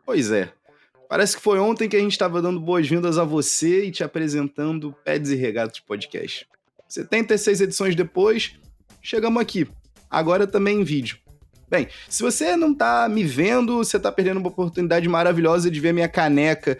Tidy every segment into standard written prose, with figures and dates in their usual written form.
Pois é. Parece que foi ontem que a gente estava dando boas-vindas a você e te apresentando o Pads e Regatas Podcast. 76 edições depois, chegamos aqui. Agora também em vídeo. Bem, se você não tá me vendo, você tá perdendo uma oportunidade maravilhosa de ver minha caneca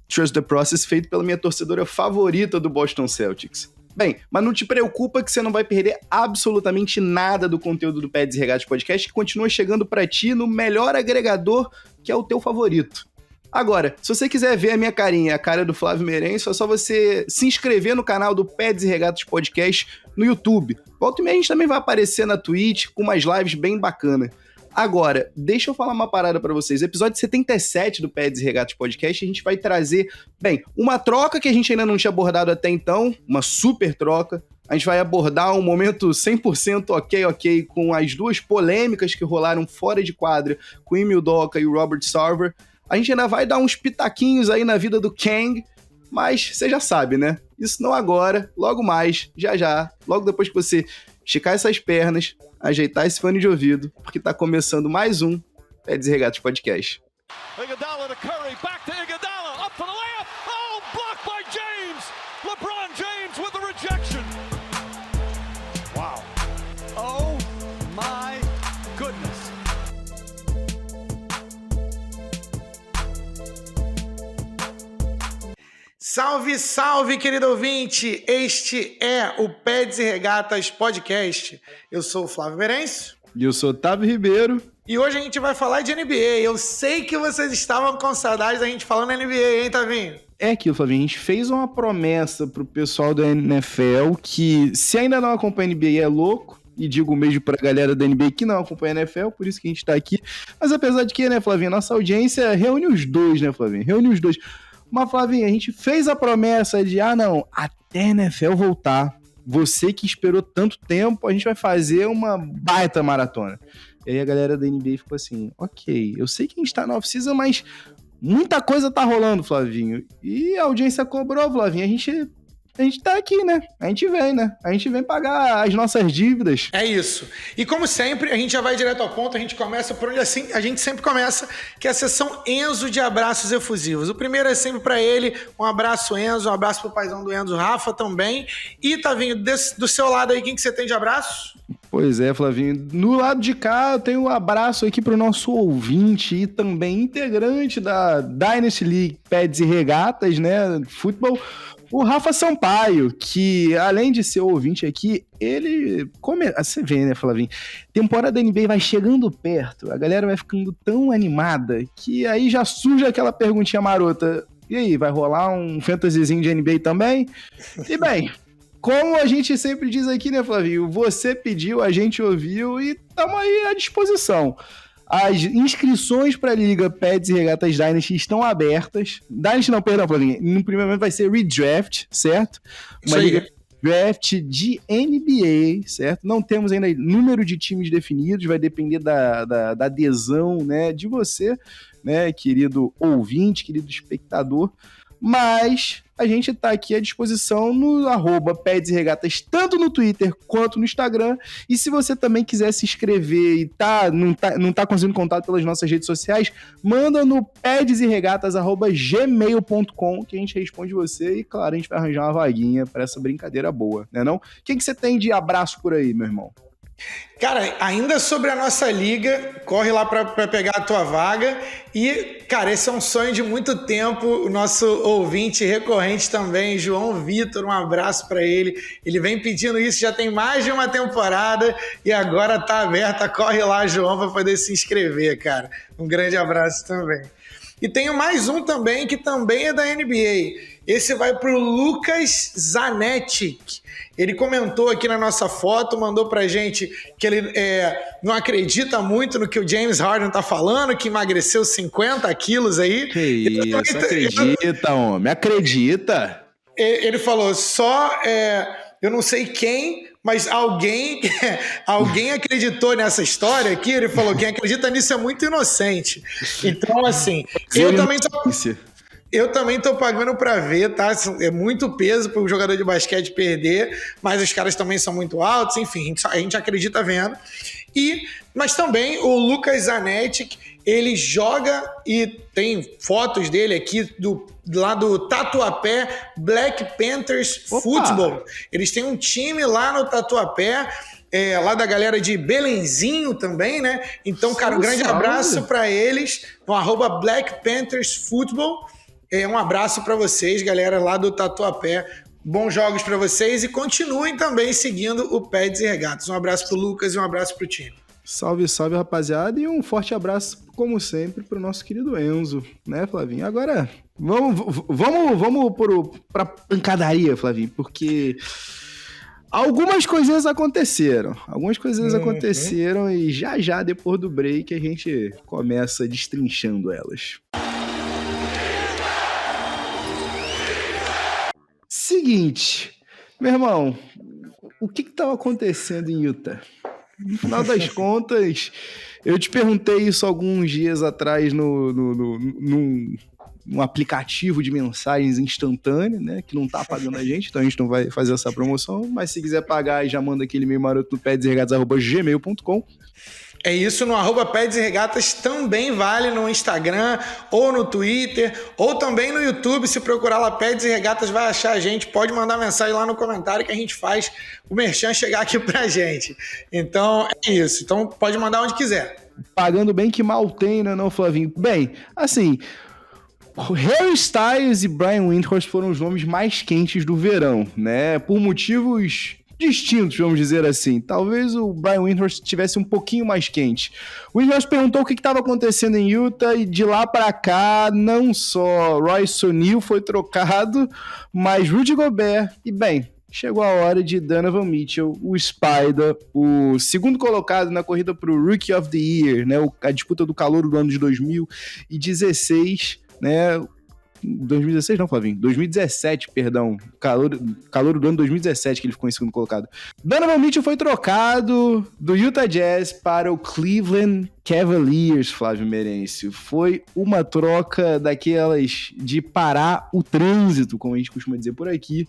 Trust the Process feita pela minha torcedora favorita do Boston Celtics. Bem, mas não te preocupa que você não vai perder absolutamente nada do conteúdo do Pads e Regatas Podcast, que continua chegando pra ti no melhor agregador, que é o teu favorito. Agora, se você quiser ver a minha carinha, a cara do Flávio Meirense, é só você se inscrever no canal do Pads e Regatas Podcast no YouTube. Volta e meia a gente também vai aparecer na Twitch com umas lives bem bacanas. Agora, deixa eu falar uma parada pra vocês. Episódio 77 do Pads e Regatas Podcast, a gente vai trazer, bem, uma troca que a gente ainda não tinha abordado até então, uma super troca. A gente vai abordar um momento 100% ok, com as duas polêmicas que rolaram fora de quadra, com o Ime Udoka e o Robert Sarver. A gente ainda vai dar uns pitaquinhos aí na vida do Kang, mas você já sabe, né? Isso não agora, logo mais, já, logo depois que você esticar essas pernas, ajeitar esse fone de ouvido, porque tá começando mais um Pads e Regatas Podcast. Iguodala to Curry, back to Iguodala, up for the layup, oh, blocked by James! LeBron James with the rejection! Wow. Oh my goodness. Salve, salve, querido ouvinte! Este é o Pads e Regatas Podcast. Eu sou o Flávio Meirense. E eu sou o Otávio Ribeiro. E hoje a gente vai falar de NBA. Eu sei que vocês estavam com saudades da gente falando NBA, hein, Tavinho? É aquilo, Flavinho, a gente fez uma promessa pro pessoal da NFL que, se ainda não acompanha a NBA, é louco. E digo mesmo pra galera da NBA que não acompanha a NFL, por isso que a gente tá aqui. Mas apesar de que, né, Flavinho, nossa audiência reúne os dois, né, Flavinho? Reúne os dois. Mas, Flavinho, a gente fez a promessa de, até a NFL voltar, você que esperou tanto tempo, a gente vai fazer uma baita maratona. E aí a galera da NBA ficou assim, ok, eu sei que a gente tá na off-season, mas muita coisa tá rolando, Flavinho. E a audiência cobrou, Flavinho, a gente tá aqui, né? A gente vem, né? A gente vem pagar as nossas dívidas. É isso. E como sempre, a gente já vai direto ao ponto, a gente começa por onde assim, a gente sempre começa, que é a sessão Enzo de abraços efusivos. O primeiro é sempre pra ele, um abraço Enzo, um abraço pro paizão do Enzo, Rafa também. E, Tavinho, do seu lado aí, quem que você tem de abraço? Pois é, Flavinho. No lado de cá, eu tenho um abraço aqui pro nosso ouvinte e também integrante da Dynasty League Pads e Regatas, né? Futebol. O Rafa Sampaio, que além de ser ouvinte aqui, ele... Você vê, né, Flavinho? Temporada da NBA vai chegando perto, a galera vai ficando tão animada que aí já surge aquela perguntinha marota. E aí, vai rolar um fantasyzinho de NBA também? E bem, como a gente sempre diz aqui, né, Flavinho? Você pediu, a gente ouviu e estamos aí à disposição. As inscrições para a Liga Pads e Regatas Dynasty estão abertas. Dynasty não, perdão, Flavinho. No primeiro momento vai ser Redraft, certo? Uma Liga Draft de NBA, certo? Não temos ainda número de times definidos, vai depender da adesão, né, de você, né, querido ouvinte, querido espectador. Mas a gente tá aqui à disposição no @Pads e Regatas, tanto no Twitter quanto no Instagram. E se você também quiser se inscrever e não tá conseguindo contato pelas nossas redes sociais, manda no padsregatas@gmail.com que a gente responde você e, claro, a gente vai arranjar uma vaguinha pra essa brincadeira boa, né não? Quem que você tem de abraço por aí, meu irmão? Cara, ainda sobre a nossa liga, corre lá pra pegar a tua vaga. E, cara, esse é um sonho de muito tempo. O nosso ouvinte recorrente também, João Vitor, um abraço pra ele. Ele vem pedindo isso já tem mais de uma temporada e agora tá aberta. Corre lá, João, pra poder se inscrever, cara. Um grande abraço também. E tenho mais um também, que também é da NBA. Esse vai pro Lucas Zanetti. Ele comentou aqui na nossa foto, mandou pra gente que ele não acredita muito no que o James Harden tá falando, que emagreceu 50 quilos aí. Que isso, acredita, homem, acredita. Ele falou, eu não sei quem, mas alguém acreditou nessa história aqui. Ele falou, quem acredita nisso é muito inocente. Então, assim, eu também tô pagando pra ver, tá? É muito peso pro jogador de basquete perder, mas os caras também são muito altos, enfim, a gente acredita vendo. Mas também o Lucas Zanetti, Ele joga e tem fotos dele aqui lá do Tatuapé Black Panthers Football. Eles têm um time lá no Tatuapé, lá da galera de Belenzinho também, né? Então, cara, um grande abraço para eles no @Black Panthers Football. Um abraço para vocês, galera lá do Tatuapé. Bons jogos para vocês e continuem também seguindo o Peds e Regatas. Um abraço pro Lucas e um abraço pro time. Salve, salve, rapaziada, e um forte abraço, como sempre, pro nosso querido Enzo, né, Flavinho? Agora, vamos pra pancadaria, Flavinho, porque algumas coisinhas aconteceram. E já depois do break a gente começa destrinchando elas. Seguinte, meu irmão, o que estava acontecendo em Utah? No final das contas, eu te perguntei isso alguns dias atrás num aplicativo de mensagens instantâneo, né? Que não tá pagando a gente, então a gente não vai fazer essa promoção. Mas se quiser pagar, já manda aquele e-mail maroto no pedsregatas@gmail.com. É isso, no @Peds e Regatas também vale no Instagram, ou no Twitter, ou também no YouTube. Se procurar lá Peds e Regatas, vai achar a gente. Pode mandar mensagem lá no comentário que a gente faz o merchan chegar aqui pra gente. Então, é isso. Então, pode mandar onde quiser. Pagando bem que mal tem, né, não, Flavinho? Bem, assim, Harry Styles e Brian Windhorst foram os nomes mais quentes do verão, né? Por motivos distintos, vamos dizer assim. Talvez o Brian Windhorst tivesse um pouquinho mais quente. O Windhorst perguntou o que estava acontecendo em Utah e de lá para cá, não só Royce O'Neal foi trocado, mas Rudy Gobert e, bem, chegou a hora de Donovan Mitchell, o Spider, o segundo colocado na corrida para o Rookie of the Year, né? A disputa do calouro do ano de 2016, né? 2016 não, Flavinho. 2017, perdão. Calor do ano 2017 que ele ficou em segundo colocado. Donovan Mitchell foi trocado do Utah Jazz para o Cleveland Cavaliers, Flávio Merencio. Foi uma troca daquelas de parar o trânsito, como a gente costuma dizer por aqui.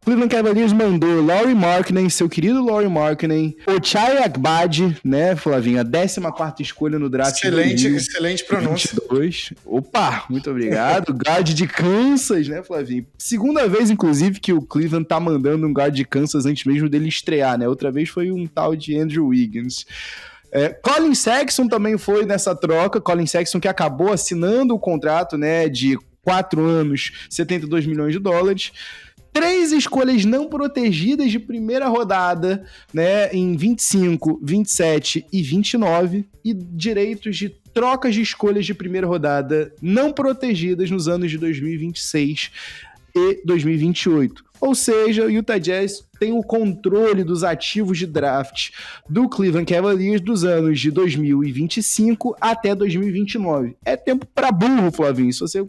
Cleveland Cavaliers mandou Lauri Markkanen, seu querido Lauri Markkanen, Ochai Agbaji, né, Flavinho, a 14ª escolha no draft. Excelente pronúncia. 22. Opa, muito obrigado. Guard de Kansas, né, Flavinho? Segunda vez, inclusive, que o Cleveland tá mandando um guard de Kansas antes mesmo dele estrear, né? Outra vez foi um tal de Andrew Wiggins. Colin Sexton também foi nessa troca. Colin Sexton que acabou assinando o contrato, né, de 4 anos, $72 milhões. 3 escolhas não protegidas de primeira rodada, né, em 25, 27 e 29, e direitos de trocas de escolhas de primeira rodada não protegidas nos anos de 2026 e 2028. Ou seja, o Utah Jazz tem o controle dos ativos de draft do Cleveland Cavaliers dos anos de 2025 até 2029. É tempo pra burro, Flavinho. Se você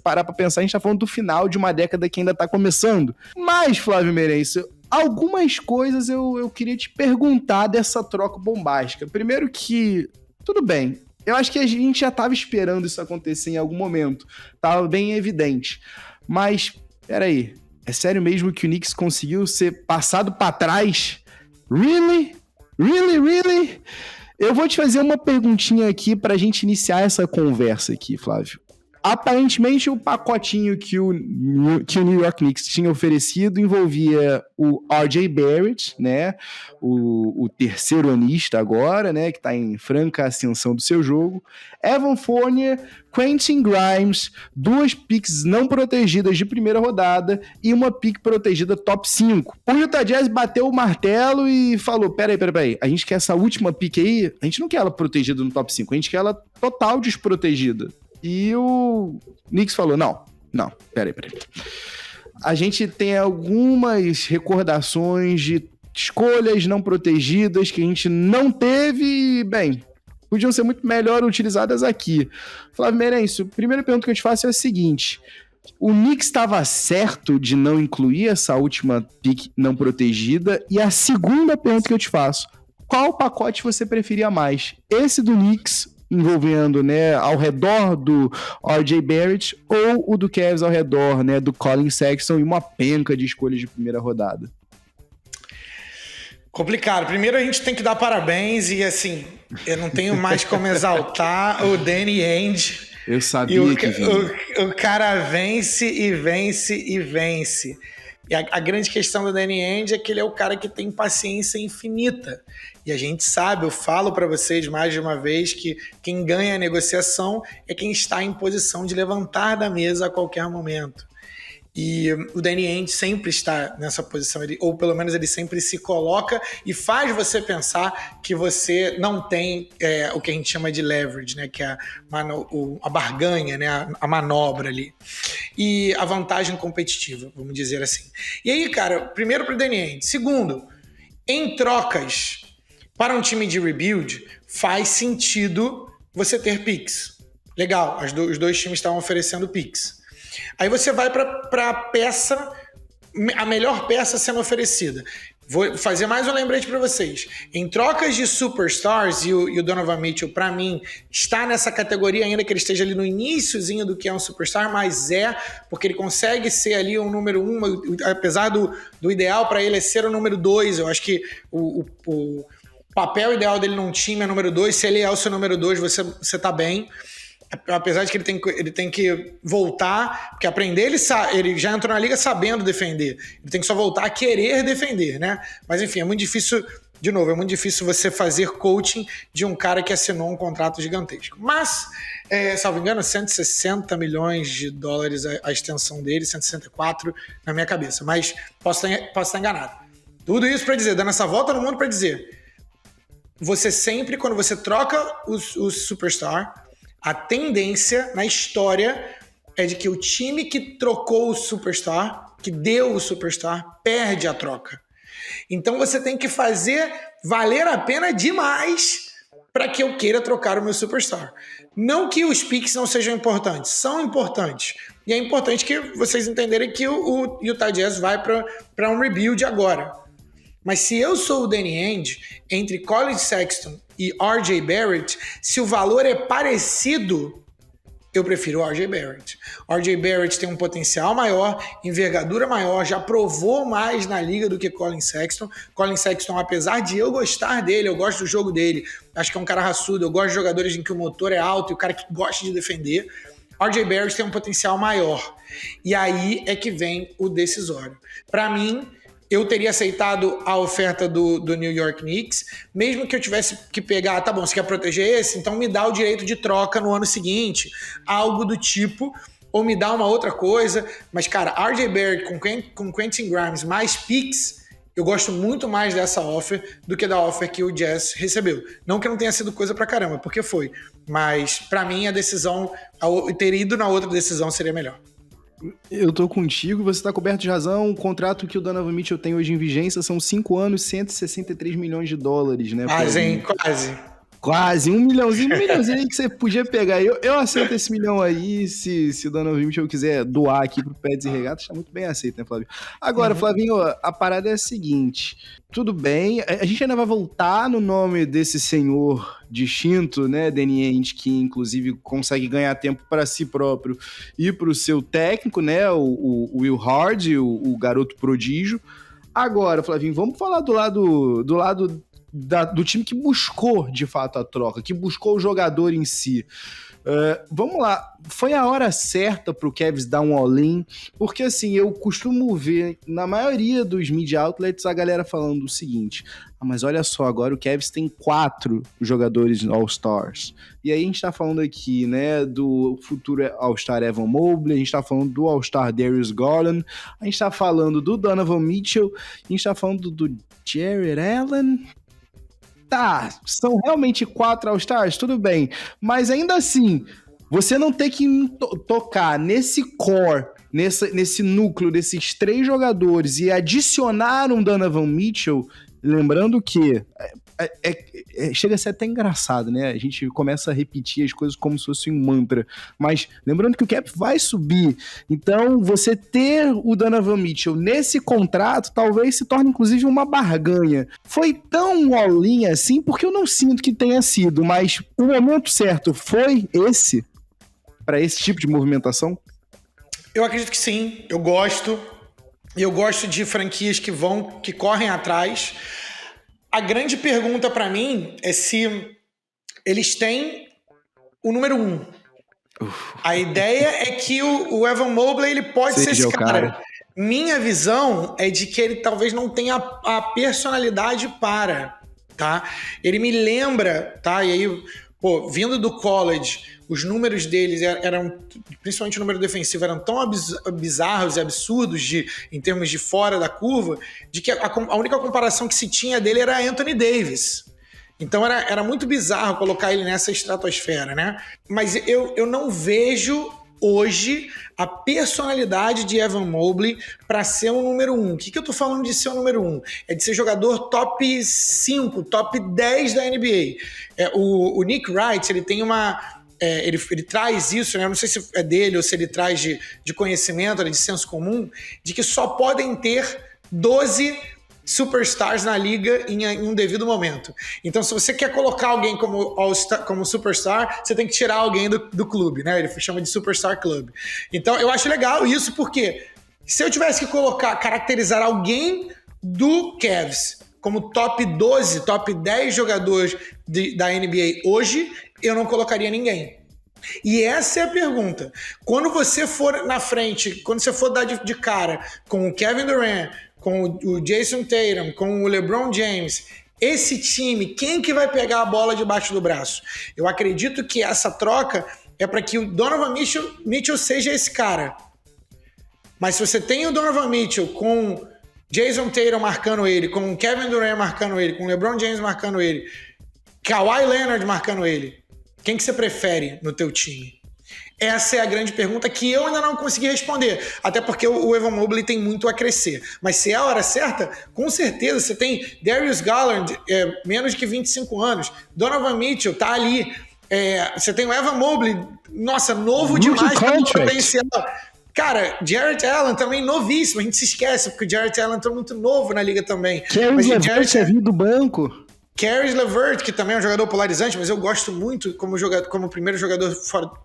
parar pra pensar, a gente tá falando do final de uma década que ainda tá começando. Mas, Flávio Merencio, algumas coisas eu queria te perguntar dessa troca bombástica. Primeiro que, tudo bem, eu acho que a gente já tava esperando isso acontecer em algum momento. Tava bem evidente. Mas, peraí, é sério mesmo que o Knicks conseguiu ser passado pra trás? Really? Really? Eu vou te fazer uma perguntinha aqui pra gente iniciar essa conversa aqui, Flávio. Aparentemente, o pacotinho que o New York Knicks tinha oferecido envolvia o R.J. Barrett, né? O terceiro anista agora, né? Que está em franca ascensão do seu jogo. Evan Fournier, Quentin Grimes, 2 picks não protegidas de primeira rodada e uma pick protegida top 5. O Utah Jazz bateu o martelo e falou, peraí, a gente quer essa última pick aí, a gente não quer ela protegida no top 5, a gente quer ela total desprotegida. E o Knicks falou, não, peraí. A gente tem algumas recordações de escolhas não protegidas que a gente não teve e, bem, podiam ser muito melhor utilizadas aqui. Flávio Merencio, a primeira pergunta que eu te faço é a seguinte, o Knicks estava certo de não incluir essa última pick não protegida? E a segunda pergunta que eu te faço, qual pacote você preferia mais? Esse do Knicks, envolvendo, né, ao redor do R.J. Barrett, ou o do Cavs ao redor, né, do Colin Sexton e uma penca de escolhas de primeira rodada? Complicado. Primeiro a gente tem que dar parabéns e, assim, Eu não tenho mais como exaltar o Danny Ainge. Eu sabia que vinha. O cara vence e vence e vence. E a grande questão do Danny Ainge é que ele é o cara que tem paciência infinita. E a gente sabe, eu falo para vocês mais de uma vez, que quem ganha a negociação é quem está em posição de levantar da mesa a qualquer momento. E o Danny Ainge sempre está nessa posição, ou pelo menos ele sempre se coloca e faz você pensar que você não tem o que a gente chama de leverage, né? Que é a barganha, né? A manobra ali. E a vantagem competitiva, vamos dizer assim. E aí, cara, primeiro para o Danny Ainge. Segundo, em trocas para um time de rebuild, faz sentido você ter picks. Legal, os dois times estavam oferecendo picks. Aí você vai para a peça, a melhor peça sendo oferecida. Vou fazer mais um lembrete para vocês. Em trocas de superstars, e o Donovan Mitchell, para mim, está nessa categoria, ainda que ele esteja ali no iniciozinho do que é um superstar, mas porque ele consegue ser ali um número 1, apesar do ideal para ele é ser o número 2. Eu acho que o papel ideal dele num time é número 2. Se ele é o seu número 2, você tá bem. Apesar de que ele tem que voltar, porque aprender, ele já entrou na liga sabendo defender. Ele tem que só voltar a querer defender, né? Mas enfim, é muito difícil, de novo, é muito difícil você fazer coaching de um cara que assinou um contrato gigantesco. Mas, salvo engano, 160 milhões de dólares a extensão dele, 164 na minha cabeça. Mas posso estar enganado. Tudo isso para dizer, dando essa volta no mundo para dizer, você sempre, quando você troca o superstar, a tendência na história é de que o time que trocou o superstar, que deu o superstar, perde a troca. Então você tem que fazer valer a pena demais para que eu queira trocar o meu superstar. Não que os picks não sejam importantes, são importantes. E é importante que vocês entenderem que o Utah Jazz vai para um rebuild agora. Mas se eu sou o Danny Ainge, entre Colin Sexton e R.J. Barrett, se o valor é parecido, eu prefiro o R.J. Barrett. R.J. Barrett tem um potencial maior, envergadura maior, já provou mais na liga do que Colin Sexton. Colin Sexton, apesar de eu gostar dele, eu gosto do jogo dele, acho que é um cara raçudo, eu gosto de jogadores em que o motor é alto e o cara que gosta de defender. R.J. Barrett tem um potencial maior. E aí é que vem o decisório. Para mim, eu teria aceitado a oferta do New York Knicks, mesmo que eu tivesse que pegar, tá bom, você quer proteger esse? Então me dá o direito de troca no ano seguinte, algo do tipo, ou me dá uma outra coisa. Mas, cara, R.J. Barrett com Quentin Grimes mais picks, eu gosto muito mais dessa offer do que da offer que o Jazz recebeu. Não que não tenha sido coisa pra caramba, porque foi. Mas, pra mim, a decisão, ter ido na outra decisão seria melhor. Eu tô contigo, você tá coberto de razão. O contrato que o Donovan Mitchell tem hoje em vigência são 5 anos, 163 milhões de dólares, né? Quase, hein? Quase. Quase, um milhãozinho aí que você podia pegar. Eu aceito esse milhão aí, se o Donovan Mitchell quiser doar aqui pro Peds e Regatas, tá muito bem aceito, né, Flávio? Agora, Flavinho, a parada é a seguinte, tudo bem, a gente ainda vai voltar no nome desse senhor distinto, né, Danny Ainge, que inclusive consegue ganhar tempo para si próprio e pro seu técnico, né, o Will Hard, o garoto prodígio. Agora, Flavinho, vamos falar do lado do time que buscou, de fato, a troca, que buscou o jogador em si. Vamos lá, foi a hora certa pro Cavs dar um all-in, porque assim, eu costumo ver na maioria dos media outlets a galera falando o seguinte, mas olha só, agora o Cavs tem 4 jogadores All-Stars, e aí a gente tá falando aqui, né, do futuro All-Star Evan Mobley, a gente tá falando do All-Star Darius Garland, a gente tá falando do Donovan Mitchell, a gente tá falando do Jarrett Allen. Tá, são realmente 4 All-Stars, tudo bem. Mas ainda assim, você não tem que tocar nesse core, nesse núcleo desses 3 jogadores e adicionar um Donovan Mitchell, lembrando que chega a ser até engraçado, né? A gente começa a repetir as coisas como se fosse um mantra. Mas lembrando que o cap vai subir. Então, você ter o Donovan Mitchell nesse contrato talvez se torne, inclusive, uma barganha. Foi tão all-in assim, porque eu não sinto que tenha sido, mas o momento certo foi esse? Para esse tipo de movimentação? Eu acredito que sim. Eu gosto. E eu gosto de franquias que correm atrás. A grande pergunta para mim é se Eles têm o número 1. A ideia é que o Evan Mobley ele pode ser esse cara. Minha visão é de que ele talvez não tenha a personalidade para, tá? Ele me lembra, tá? E aí, vindo do college, os números deles eram, principalmente o número defensivo, eram tão bizarros e absurdos em termos de fora da curva, de que a única comparação que se tinha dele era Anthony Davis. Então era muito bizarro colocar ele nessa estratosfera, né? Mas eu não vejo hoje a personalidade de Evan Mobley para ser o número 1. O que eu tô falando de ser o número 1? É de ser jogador top 5, top 10 da NBA. O Nick Wright, ele tem uma... ele traz isso, né? Eu não sei se é dele ou se ele traz de conhecimento, de senso comum, de que só podem ter 12 superstars na liga em um devido momento. Então, se você quer colocar alguém como superstar, você tem que tirar alguém do clube, né? Ele chama de Superstar Club. Então, eu acho legal isso porque se eu tivesse que caracterizar alguém do Cavs como top 12, top 10 jogadores da NBA hoje, eu não colocaria ninguém. E essa é a pergunta. Quando você for na frente, quando você for dar de cara com o Kevin Durant, com o Jason Tatum, com o LeBron James, esse time, quem que vai pegar a bola debaixo do braço? Eu acredito que essa troca é para que o Donovan Mitchell seja esse cara. Mas se você tem o Donovan Mitchell com Jason Tatum marcando ele, com o Kevin Durant marcando ele, com o LeBron James marcando ele, Kawhi Leonard marcando ele, quem que você prefere no teu time? Essa é a grande pergunta que eu ainda não consegui responder. Até porque o Evan Mobley tem muito a crescer. Mas se é a hora certa, com certeza. Você tem Darius Garland, menos de 25 anos. Donovan Mitchell tá ali. Você tem o Evan Mobley, nossa, novo demais pelo potencial. Cara, Jarrett Allen também novíssimo. A gente se esquece, porque o Jarrett Allen tá muito novo na liga também. Caris LeVert é vindo do banco. Caris LeVert, que também é um jogador polarizante, mas eu gosto muito como primeiro jogador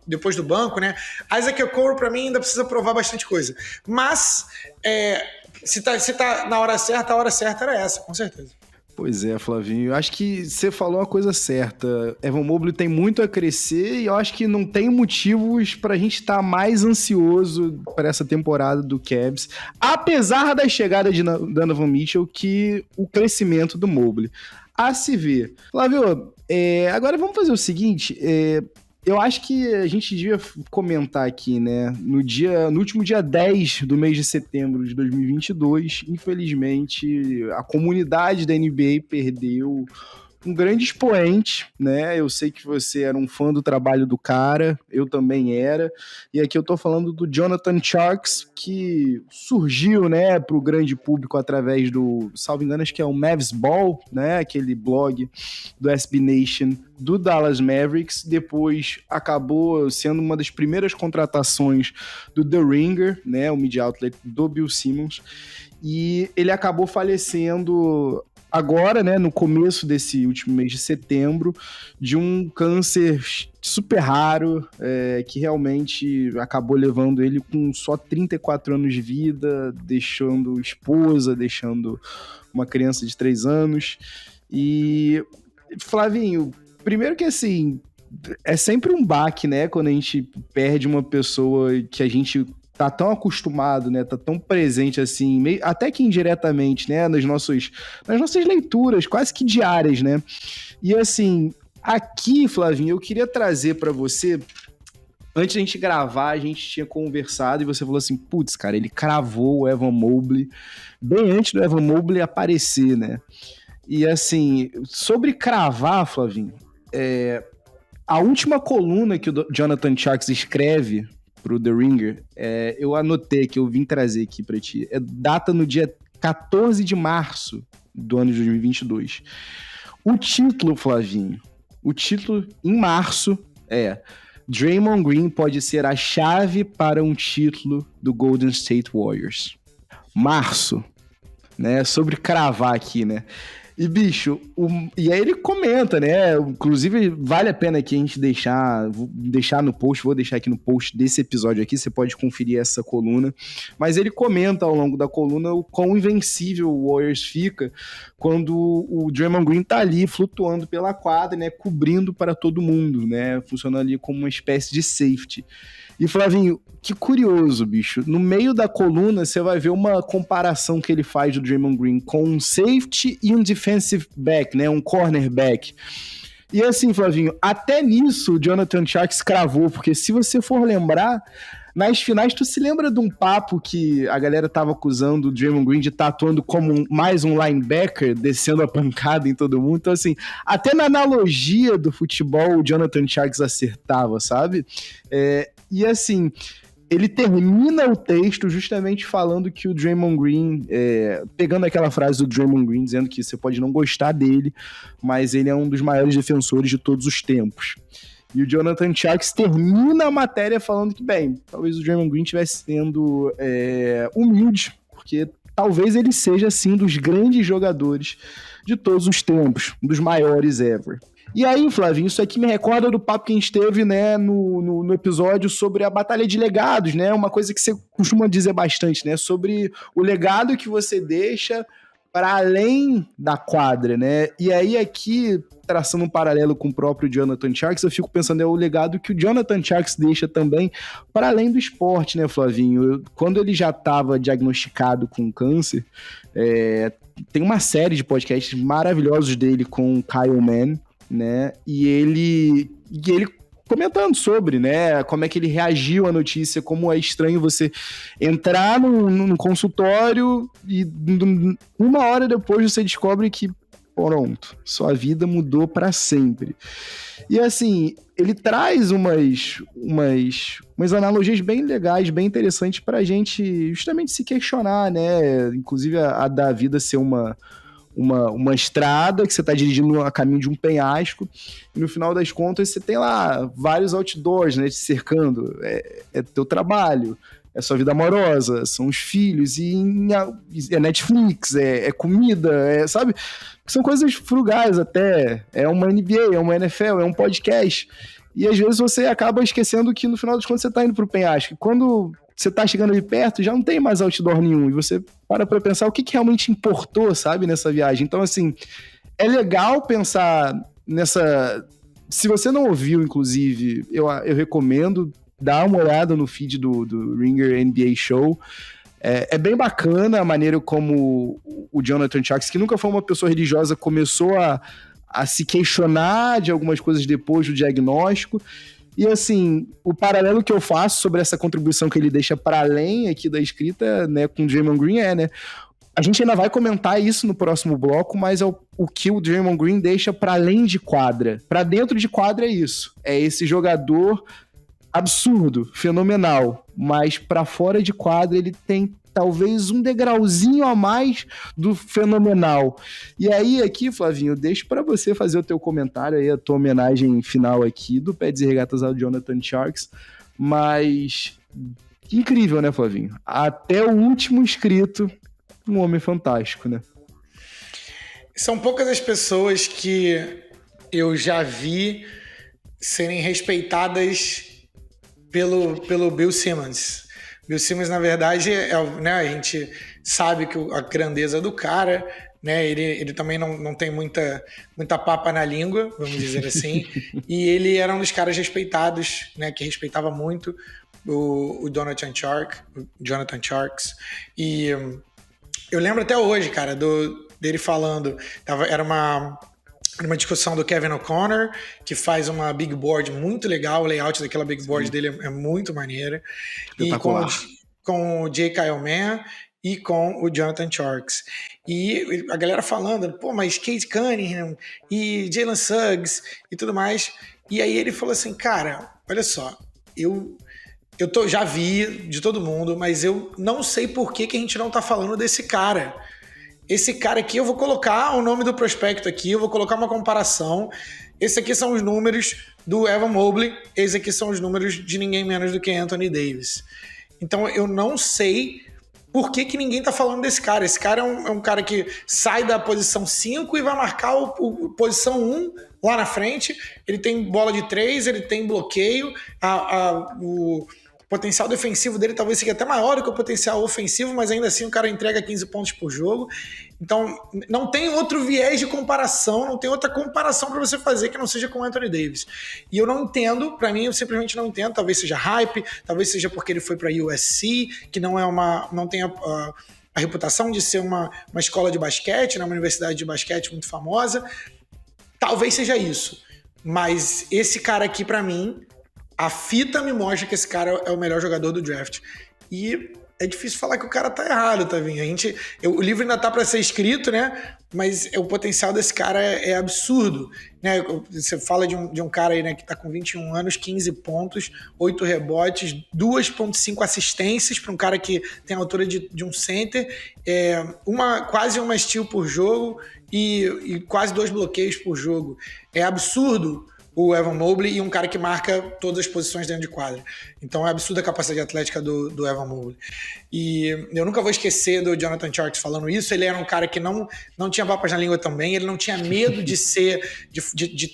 depois do banco, né? Isaac Okoro, pra mim, ainda precisa provar bastante coisa. Mas, se tá na hora certa, a hora certa era essa, com certeza. Pois é, Flavinho. Eu acho que você falou a coisa certa. Evan Mobley tem muito a crescer e eu acho que não tem motivos pra gente estar mais ansioso para essa temporada do Cavs, apesar da chegada de Donovan Mitchell, que o crescimento do Mobley. A se ver. Flávio, agora vamos fazer o seguinte, eu acho que a gente devia comentar aqui, né, no último dia 10 do mês de setembro de 2022, infelizmente, a comunidade da NBA perdeu um grande expoente, né? Eu sei que você era um fã do trabalho do cara, eu também era, e aqui eu tô falando do Jonathan Tjarks, que surgiu, né, pro grande público através do, salvo engano, acho que é o Mavs Ball, né, aquele blog do SB Nation do Dallas Mavericks, depois acabou sendo uma das primeiras contratações do The Ringer, né, o media outlet do Bill Simmons, e ele acabou falecendo agora, né, no começo desse último mês de setembro, de um câncer super raro, que realmente acabou levando ele com só 34 anos de vida, deixando esposa, deixando uma criança de 3 anos. E, Flavinho, primeiro que assim, é sempre um baque, né, quando a gente perde uma pessoa que a gente tá tão acostumado, né, tá tão presente assim, até que indiretamente, né, nas nossas leituras, quase que diárias, né, e assim, aqui, Flavinho, eu queria trazer pra você, antes da gente gravar, a gente tinha conversado e você falou assim, putz, cara, ele cravou o Evan Mobley, bem antes do Evan Mobley aparecer, né, e assim, sobre cravar, Flavinho, a última coluna que o Jonathan Tjarks escreve pro The Ringer, eu anotei que eu vim trazer aqui pra ti. Data no dia 14 de março do ano de 2022. O título, Flavinho, em março é Draymond Green pode ser a chave para um título do Golden State Warriors. Março, né? Sobre cravar aqui, né? E, bicho, e aí ele comenta, né? Inclusive, vale a pena aqui a gente vou deixar aqui no post desse episódio aqui, você pode conferir essa coluna. Mas ele comenta ao longo da coluna o quão invencível o Warriors fica quando o Draymond Green tá ali flutuando pela quadra, né? Cobrindo para todo mundo, né? Funcionando ali como uma espécie de safety. E, Flavinho, que curioso, bicho. No meio da coluna, você vai ver uma comparação que ele faz do Draymond Green com um safety e um defensive back, né? Um cornerback. E assim, Flavinho, até nisso o Jonathan Tjarks cravou, porque se você for lembrar, nas finais, tu se lembra de um papo que a galera tava acusando o Draymond Green de estar atuando como mais um linebacker, descendo a pancada em todo mundo? Então, assim, até na analogia do futebol, o Jonathan Tjarks acertava, sabe? E assim, ele termina o texto justamente falando que o Draymond Green, pegando aquela frase do Draymond Green, dizendo que você pode não gostar dele, mas ele é um dos maiores defensores de todos os tempos. E o Jonathan Tjarks termina a matéria falando que, bem, talvez o Draymond Green estivesse sendo humilde, porque talvez ele seja, assim, um dos grandes jogadores de todos os tempos, um dos maiores ever. E aí, Flavinho, isso aqui me recorda do papo que a gente teve, né, no episódio sobre a batalha de legados, né, uma coisa que você costuma dizer bastante, né, sobre o legado que você deixa para além da quadra, né, e aí aqui, traçando um paralelo com o próprio Jonathan Tjarks, eu fico pensando, é o legado que o Jonathan Tjarks deixa também para além do esporte, né, Flavinho? Quando ele já estava diagnosticado com câncer, tem uma série de podcasts maravilhosos dele com o Kyle Mann, né, e ele comentando sobre, né, como é que ele reagiu à notícia, como é estranho você entrar num consultório e uma hora depois você descobre que pronto, sua vida mudou para sempre. E assim, ele traz umas analogias bem legais, bem interessantes pra gente justamente se questionar, né, inclusive a da vida ser uma estrada que você está dirigindo a caminho de um penhasco e no final das contas você tem lá vários outdoors, né, te cercando, é teu trabalho, é sua vida amorosa, são os filhos, e é Netflix, é comida, sabe? São coisas frugais até, é uma NBA, é uma NFL, é um podcast, e às vezes você acaba esquecendo que no final das contas você está indo pro penhasco, e quando você tá chegando ali perto, já não tem mais outdoor nenhum, e você para pra pensar o que realmente importou, sabe, nessa viagem. Então, assim, é legal pensar nessa... Se você não ouviu, inclusive, eu recomendo dar uma olhada no feed do Ringer NBA Show. É bem bacana a maneira como o Jonathan Tjarks, que nunca foi uma pessoa religiosa, começou a se questionar de algumas coisas depois do diagnóstico. E assim, o paralelo que eu faço sobre essa contribuição que ele deixa para além aqui da escrita, né, com o Draymond Green né, a gente ainda vai comentar isso no próximo bloco, mas é o que o Draymond Green deixa para além de quadra. Para dentro de quadra é isso, é esse jogador absurdo, fenomenal, mas para fora de quadra ele tem talvez um degrauzinho a mais do fenomenal. E aí aqui, Flavinho, deixo para você fazer o teu comentário aí, a tua homenagem final aqui do Peds e Regatas ao Jonathan Tjarks, mas incrível, né, Flavinho? Até o último inscrito, um homem fantástico, né? São poucas as pessoas que eu já vi serem respeitadas pelo Bill Simmons. Bill Simmons, na verdade, né, a gente sabe que a grandeza do cara, né, ele também não tem muita papa na língua, vamos dizer assim, e ele era um dos caras respeitados, né, que respeitava muito o Jonathan Tjarks, e eu lembro até hoje, cara, dele falando, era uma discussão do Kevin O'Connor, que faz uma big board muito legal, o layout daquela big board dele é muito maneiro. E com o J. Kyle Mann e com o Jonathan Tjarks. E a galera falando, pô, mas Cade Cunningham e Jalen Suggs e tudo mais. E aí ele falou assim, cara, olha só, eu já vi de todo mundo, mas eu não sei por que a gente não tá falando desse cara. Esse cara aqui, eu vou colocar o nome do prospecto aqui, eu vou colocar uma comparação. Esse aqui são os números do Evan Mobley, esse aqui são os números de ninguém menos do que Anthony Davis. Então eu não sei por que ninguém tá falando desse cara. Esse cara é um cara que sai da posição 5 e vai marcar o posição 1 lá na frente. Ele tem bola de 3, ele tem bloqueio, o potencial defensivo dele talvez seja até maior do que o potencial ofensivo, mas ainda assim o cara entrega 15 pontos por jogo. Então, não tem outro viés de comparação, não tem outra comparação para você fazer que não seja com o Anthony Davis. E eu não entendo, para mim, eu simplesmente não entendo. Talvez seja hype, talvez seja porque ele foi para USC, que não tem a reputação de ser uma escola de basquete, né, uma universidade de basquete muito famosa. Talvez seja isso. Mas esse cara aqui, para mim, a fita me mostra que esse cara é o melhor jogador do draft. E é difícil falar que o cara tá errado, Tavinho. O livro ainda tá para ser escrito, né? Mas o potencial desse cara é absurdo, né? Você fala de um cara aí, né, que tá com 21 anos, 15 pontos, 8 rebotes, 2,5 assistências para um cara que tem a altura de um center, quase uma steal por jogo e quase 2 bloqueios por jogo. É absurdo o Evan Mobley e um cara que marca todas as posições dentro de quadra. Então é absurda a capacidade atlética do Evan Mobley. E eu nunca vou esquecer do Jonathan Tjarks falando isso. Ele era um cara que não tinha papas na língua também, ele não tinha medo de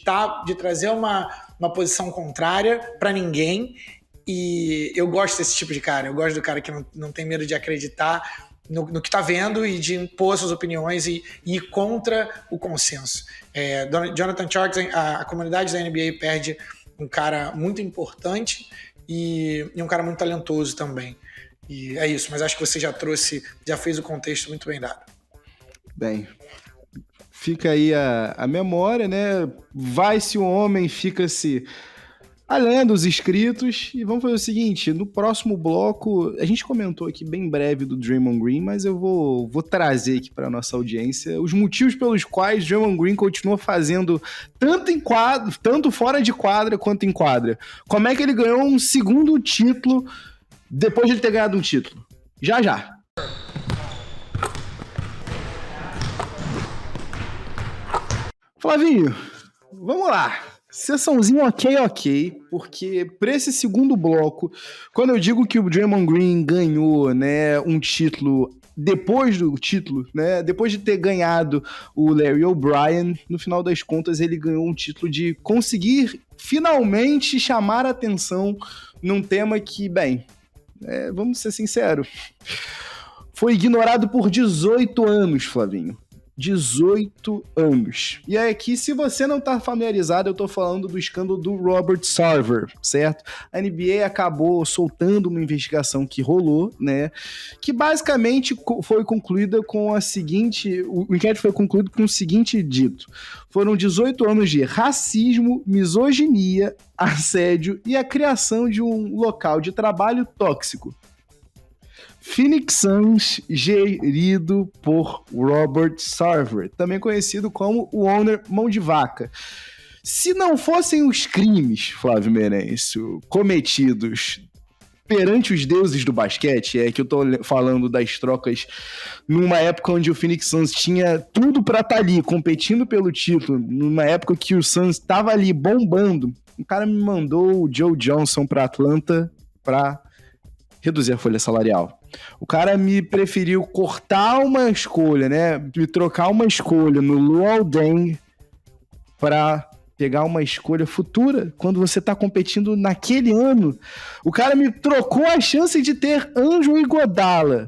trazer uma posição contrária para ninguém. E eu gosto desse tipo de cara. Eu gosto do cara que não tem medo de acreditar no que está vendo e de impor suas opiniões e ir contra o consenso. Jonathan Tjarks, a comunidade da NBA perde um cara muito importante e um cara muito talentoso também. E é isso, mas acho que você já fez o contexto muito bem dado. Bem, fica aí a memória, né? Vai-se o homem, fica-se a lenda, os inscritos. E vamos fazer o seguinte, no próximo bloco, a gente comentou aqui bem breve do Draymond Green, mas eu vou trazer aqui para nossa audiência os motivos pelos quais Draymond Green continua fazendo tanto fora de quadra quanto em quadra. Como é que ele ganhou um segundo título depois de ele ter ganhado um título? Já. Flavinho, vamos lá. Sessãozinha ok, porque para esse segundo bloco, quando eu digo que o Draymond Green ganhou, né, um título depois do título, né, depois de ter ganhado o Larry O'Brien, no final das contas ele ganhou um título de conseguir finalmente chamar a atenção num tema que, bem, vamos ser sinceros, foi ignorado por 18 anos, Flavinho. 18 anos. E aqui, se você não tá familiarizado, eu tô falando do escândalo do Robert Sarver, certo? A NBA acabou soltando uma investigação que rolou, né? Que basicamente foi concluída com a seguinte... O inquérito foi concluído com o seguinte dito. Foram 18 anos de racismo, misoginia, assédio e a criação de um local de trabalho tóxico. Phoenix Suns, gerido por Robert Sarver, também conhecido como o owner Mão de Vaca. Se não fossem os crimes, Flávio Meirelles, cometidos perante os deuses do basquete, que eu tô falando das trocas numa época onde o Phoenix Suns tinha tudo pra estar ali, competindo pelo título, numa época que o Suns tava ali bombando, o cara me mandou o Joe Johnson pra Atlanta pra reduzir a folha salarial. O cara me preferiu cortar uma escolha, né? Me trocar uma escolha no Luol Deng para pegar uma escolha futura quando você tá competindo naquele ano. O cara me trocou a chance de ter Anjo Iguodala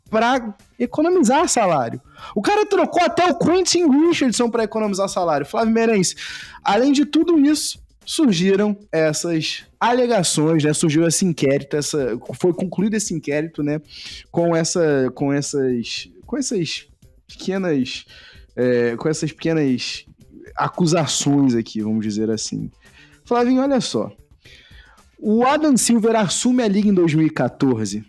para economizar salário. O cara trocou até o Quentin Richardson para economizar salário. Flávio Meirelles, além de tudo isso, surgiram essas alegações, né? Surgiu esse inquérito, foi concluído esse inquérito, né? Com essas pequenas acusações aqui, vamos dizer assim. Flavinho, olha só. O Adam Silver assume a liga em 2014,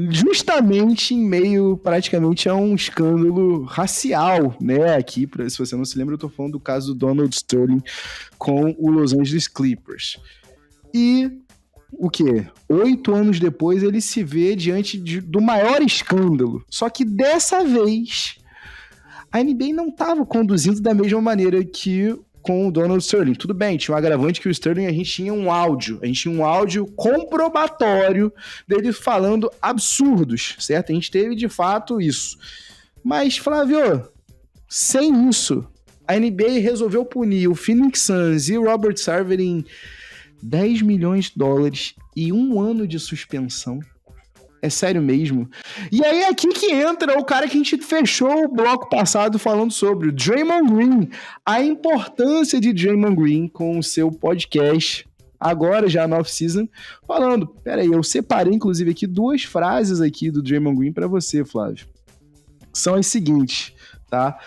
justamente em meio, praticamente, a um escândalo racial, né? Aqui, se você não se lembra, eu tô falando do caso do Donald Sterling com o Los Angeles Clippers. E o quê? 8 anos depois, ele se vê diante do maior escândalo. Só que dessa vez, a NBA não estava conduzindo da mesma maneira que com o Donald Sterling. Tudo bem, tinha um agravante que o Sterling, a gente tinha um áudio comprobatório dele falando absurdos, certo? A gente teve de fato isso. Mas, Flávio, sem isso, a NBA resolveu punir o Phoenix Suns e o Robert Sarver em $10 milhões e 1 ano de suspensão. É sério mesmo. E aí é aqui que entra o cara que a gente fechou o bloco passado falando sobre, o Draymond Green. A importância de Draymond Green com o seu podcast, agora já na off-season, falando. Peraí, eu separei inclusive aqui 2 frases aqui do Draymond Green para você, Flávio. São as seguintes, tá?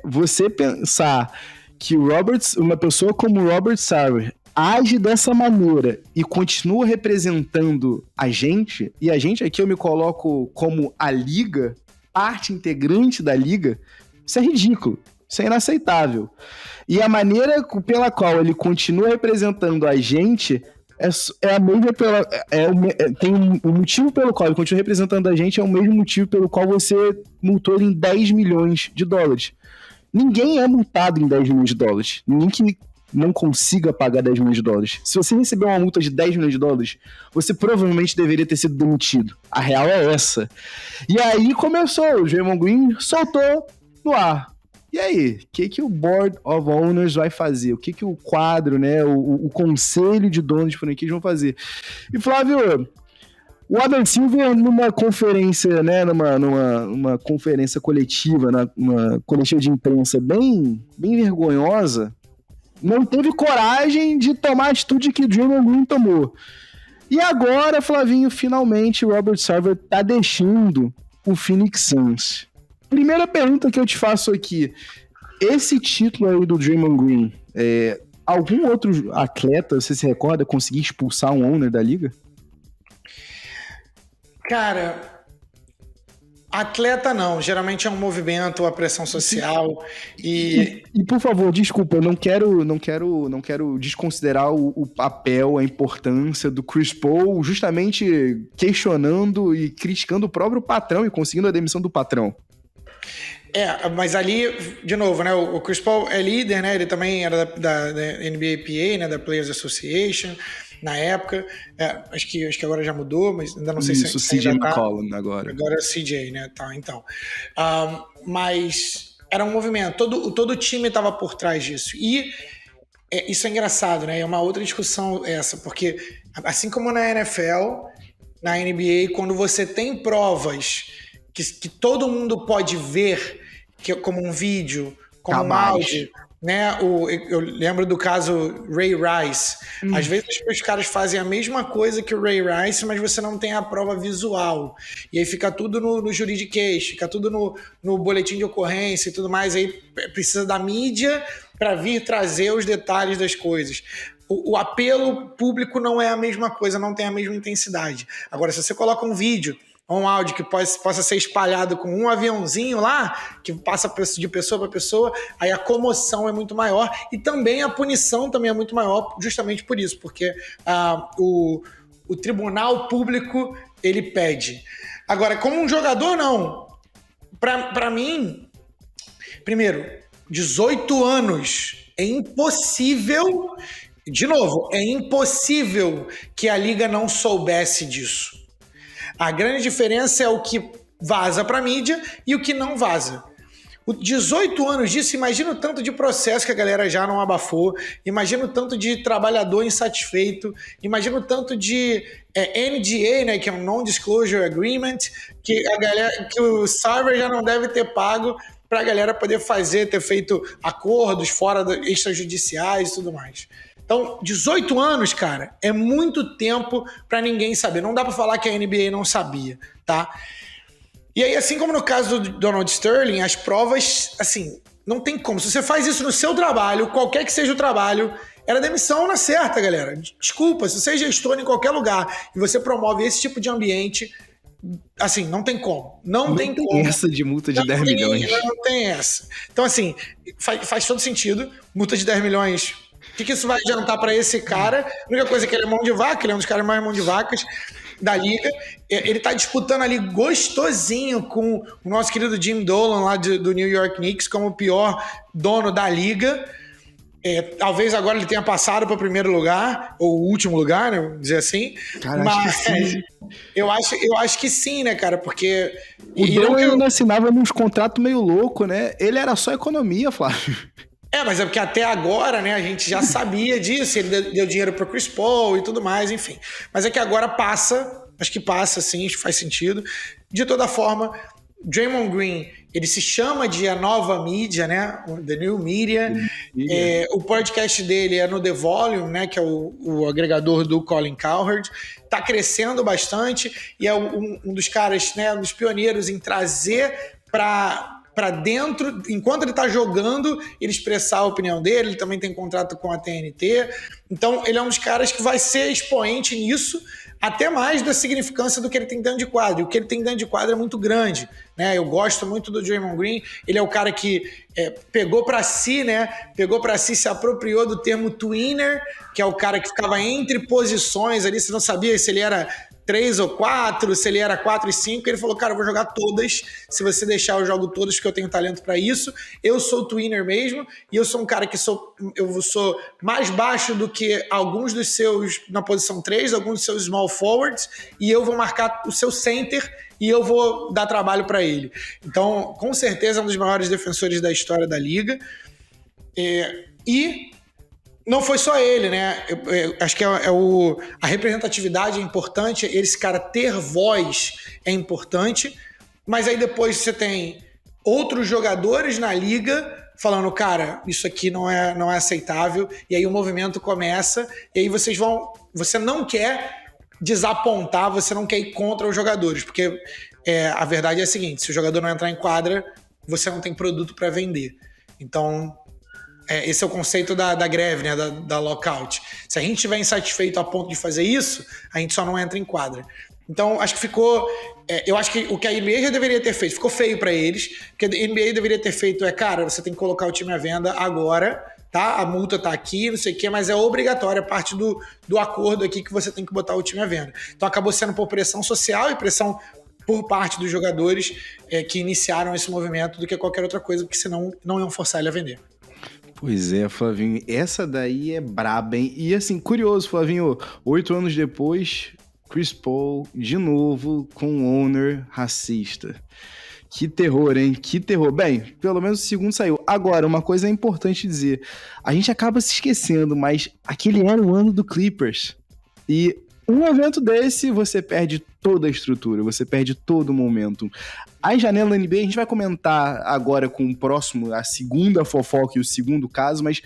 Você pensar que uma pessoa como o Robert Sarver age dessa maneira e continua representando a gente, e a gente aqui eu me coloco como a liga, parte integrante da liga, isso é ridículo, isso é inaceitável. E a maneira pela qual ele continua representando a gente é a mesma tem um motivo pelo qual ele continua representando a gente, é o mesmo motivo pelo qual você multou ele em $10 milhões. Ninguém é multado em $10 milhões. Ninguém que não consiga pagar $10 milhões. Se você receber uma multa de $10 milhões, você provavelmente deveria ter sido demitido. A real é essa. E aí começou, o Draymond Green soltou no ar. E aí, o que o Board of Owners vai fazer? O que o quadro, né, o conselho de donos de franquias vão fazer? E Flávio, o Adam Silver numa conferência, né, numa conferência coletiva, numa coletiva de imprensa bem vergonhosa, não teve coragem de tomar a atitude que o Draymond Green tomou. E agora, Flavinho, finalmente o Robert Sarver tá deixando o Phoenix Suns. Primeira pergunta que eu te faço aqui, esse título aí do Draymond Green, algum outro atleta, você se recorda, conseguir expulsar um owner da liga? Cara, atleta não, geralmente é um movimento, a pressão social e por favor, desculpa, eu não quero desconsiderar o papel, a importância do Chris Paul, justamente questionando e criticando o próprio patrão e conseguindo a demissão do patrão. Mas ali, de novo, né, o Chris Paul é líder, né, ele também era da NBAPA, né, da Players Association, na época, acho que agora já mudou, mas ainda não sei se CJ McCollum agora. Agora é CJ, né, tá, então. Mas era um movimento, todo o time estava por trás disso, e isso é engraçado, né, é uma outra discussão essa, porque assim como na NFL, na NBA, quando você tem provas que todo mundo pode ver, como um vídeo, como um áudio, né? Eu lembro do caso Ray Rice. Às vezes os caras fazem a mesma coisa que o Ray Rice, mas você não tem a prova visual. E aí fica tudo no juridiquês, fica tudo no boletim de ocorrência e tudo mais. Aí precisa da mídia para vir trazer os detalhes das coisas. O apelo público não é a mesma coisa, não tem a mesma intensidade. Agora, se você coloca um vídeo, um áudio que possa ser espalhado com um aviãozinho lá, que passa de pessoa para pessoa, aí a comoção é muito maior e também a punição também é muito maior, justamente por isso, porque o tribunal público, ele pede. Agora, como um jogador, não. Para mim, primeiro, 18 anos, é impossível, de novo, é impossível que a liga não soubesse disso. A grande diferença é o que vaza para a mídia e o que não vaza. 18 anos disso, imagina o tanto de processo que a galera já não abafou, imagina o tanto de trabalhador insatisfeito, imagina o tanto de NDA, né, que é um Non-Disclosure Agreement, que o Sarver já não deve ter pago para a galera poder ter feito acordos fora extrajudiciais e tudo mais. Então, 18 anos, cara, é muito tempo para ninguém saber. Não dá para falar que a NBA não sabia, tá? E aí, assim como no caso do Donald Sterling, as provas, assim, não tem como. Se você faz isso no seu trabalho, qualquer que seja o trabalho, era demissão na certa, galera. Desculpa, se você é gestor em qualquer lugar e você promove esse tipo de ambiente, assim, não tem como. Não tem como. Essa de multa de 10 milhões. Não tem essa. Então, assim, faz todo sentido. Multa de 10 milhões... O que isso vai adiantar para esse cara? A única coisa é que ele é mão de vaca, ele é um dos caras mais mão de vacas da liga. Ele tá disputando ali gostosinho com o nosso querido Jim Dolan lá do New York Knicks como o pior dono da liga. Talvez agora ele tenha passado para o primeiro lugar, ou o último lugar, né? Vamos dizer assim. Cara, mas acho que sim. eu acho que sim, né, cara? Porque. O Dom ainda assinava uns contratos meio louco, né? Ele era só economia, Flávio. Mas é porque até agora, né, a gente já sabia disso, ele deu dinheiro pro Chris Paul e tudo mais, enfim. Mas é que agora passa, acho que passa, sim, acho que faz sentido. De toda forma, Draymond Green, ele se chama de a nova mídia, né, The New Media. O podcast dele é no The Volume, né, que é o agregador do Colin Cowherd. Tá crescendo bastante e é um dos caras, né, um dos pioneiros em trazer para dentro, enquanto ele tá jogando, ele expressar a opinião dele. Ele também tem contrato com a TNT. Então, ele é um dos caras que vai ser expoente nisso, até mais da significância do que ele tem dentro de quadra. E o que ele tem dentro de quadra é muito grande, né? Eu gosto muito do Draymond Green. Ele é o cara que pegou para si, né? Se apropriou do termo tweener, que é o cara que ficava entre posições ali. Você não sabia se ele era 3 ou 4, se ele era 4 e 5, ele falou, cara, eu vou jogar todas, se você deixar eu jogo todas, porque eu tenho talento para isso. Eu sou tweener mesmo, e eu sou um cara que eu sou mais baixo do que alguns dos seus, na posição 3, alguns dos seus small forwards, e eu vou marcar o seu center, e eu vou dar trabalho para ele. Então, com certeza, é um dos maiores defensores da história da liga. E não foi só ele, né? Eu acho que a representatividade é importante, esse cara ter voz é importante, mas aí depois você tem outros jogadores na liga falando, cara, isso aqui não é aceitável, e aí o movimento começa, e aí você não quer desapontar, você não quer ir contra os jogadores, porque a verdade é a seguinte, se o jogador não entrar em quadra, você não tem produto para vender. Então, esse é o conceito da greve, né, da lockout. Se a gente estiver insatisfeito a ponto de fazer isso, a gente só não entra em quadra. Então, acho que ficou... eu acho que o que a NBA já deveria ter feito, ficou feio para eles, o que a NBA deveria ter feito cara, você tem que colocar o time à venda agora, tá? A multa tá aqui, não sei o quê, mas é obrigatória, parte do acordo aqui que você tem que botar o time à venda. Então, acabou sendo por pressão social e pressão por parte dos jogadores que iniciaram esse movimento do que qualquer outra coisa, porque senão não iam forçar ele a vender. Pois é, Flavinho, essa daí é braba, hein? E assim, curioso, Flavinho, 8 anos depois, Chris Paul, de novo, com um owner racista. Que terror, hein? Que terror. Bem, pelo menos o segundo saiu. Agora, uma coisa é importante dizer, a gente acaba se esquecendo, mas aquele era o ano do Clippers. E um evento desse, você perde toda a estrutura, você perde todo o momento. A janela NBA, a gente vai comentar agora com o próximo, a segunda fofoca e o segundo caso, mas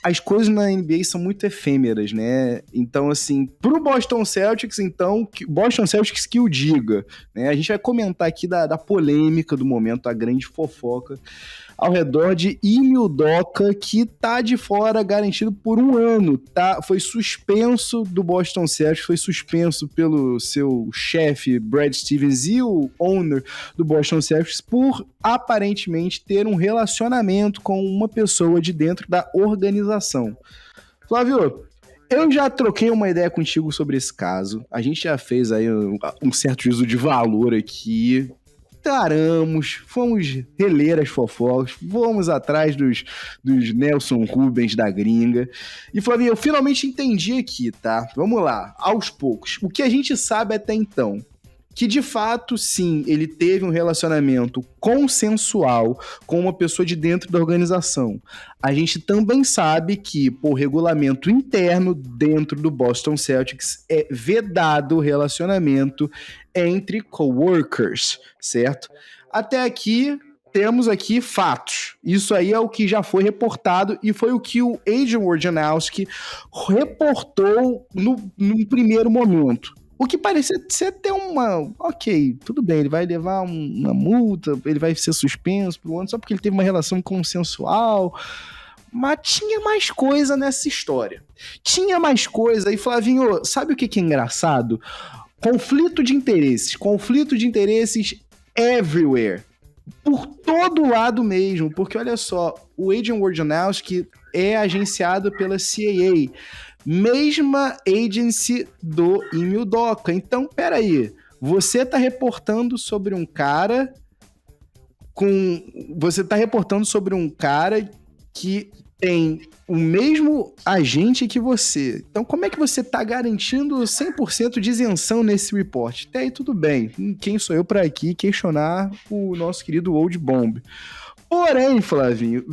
as coisas na NBA são muito efêmeras, né? Então, assim, pro Boston Celtics, Boston Celtics que o diga, né? A gente vai comentar aqui da polêmica do momento, a grande fofoca ao redor de Ime Udoka, que tá de fora garantido por 1 ano, tá? Foi suspenso do Boston Celtics, foi suspenso pelo seu chefe Brad Stevens e o owner do Boston Celtics por aparentemente ter um relacionamento com uma pessoa de dentro da organização. Flávio, eu já troquei uma ideia contigo sobre esse caso, a gente já fez aí um certo juízo de valor aqui, paramos, fomos reler as fofocas, fomos atrás dos Nelson Rubens da gringa. E, Flavinho, eu finalmente entendi aqui, tá? Vamos lá, aos poucos. O que a gente sabe até então, que de fato, sim, ele teve um relacionamento consensual com uma pessoa de dentro da organização. A gente também sabe que, por regulamento interno dentro do Boston Celtics, é vedado o relacionamento entre coworkers, certo? Até aqui, temos aqui fatos. Isso aí é o que já foi reportado e foi o que o Adrian Wojnarowski reportou no primeiro momento. O que parecia ser até uma... Ok, tudo bem, ele vai levar uma multa, ele vai ser suspenso por 1 ano só porque ele teve uma relação consensual. Mas tinha mais coisa nessa história. Tinha mais coisa. E, Flavinho, sabe o que é engraçado? Conflito de interesses everywhere. Por todo lado mesmo. Porque, olha só, o Adrian Wojnarowski é agenciado pela CAA. Mesma agency do Ime Udoka. Então, peraí, você tá reportando sobre um cara que tem o mesmo agente que você. Então, como é que você está garantindo 100% de isenção nesse report? Até aí tudo bem. Quem sou eu para aqui questionar o nosso querido Old Bomb? Porém, Flavinho,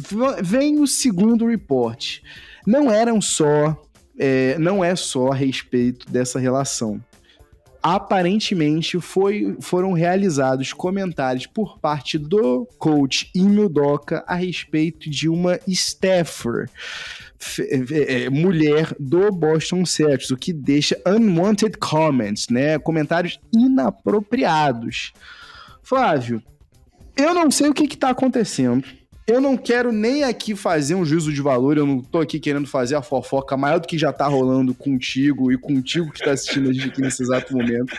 vem o segundo report. Não é só a respeito dessa relação. Aparentemente foram realizados comentários por parte do coach Ime Udoka a respeito de uma staffer, mulher do Boston Celtics, o que deixa unwanted comments, né? Comentários inapropriados. Flávio, eu não sei o que está acontecendo. Eu não quero nem aqui fazer um juízo de valor, eu não tô aqui querendo fazer a fofoca maior do que já tá rolando contigo e contigo que tá assistindo a gente aqui nesse exato momento.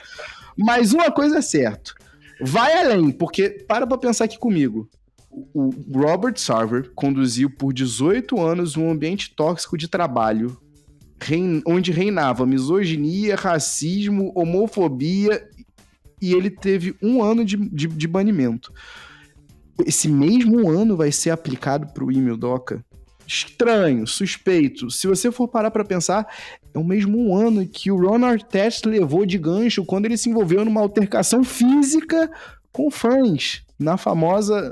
Mas uma coisa é certa, vai além, porque para pra pensar aqui comigo. O Robert Sarver conduziu por 18 anos um ambiente tóxico de trabalho, onde reinava misoginia, racismo, homofobia, e ele teve 1 ano de banimento. Esse mesmo ano vai ser aplicado pro Ime Udoka? Estranho, suspeito. Se você for parar pra pensar, é o mesmo ano que o Ron Artest levou de gancho quando ele se envolveu numa altercação física com fãs,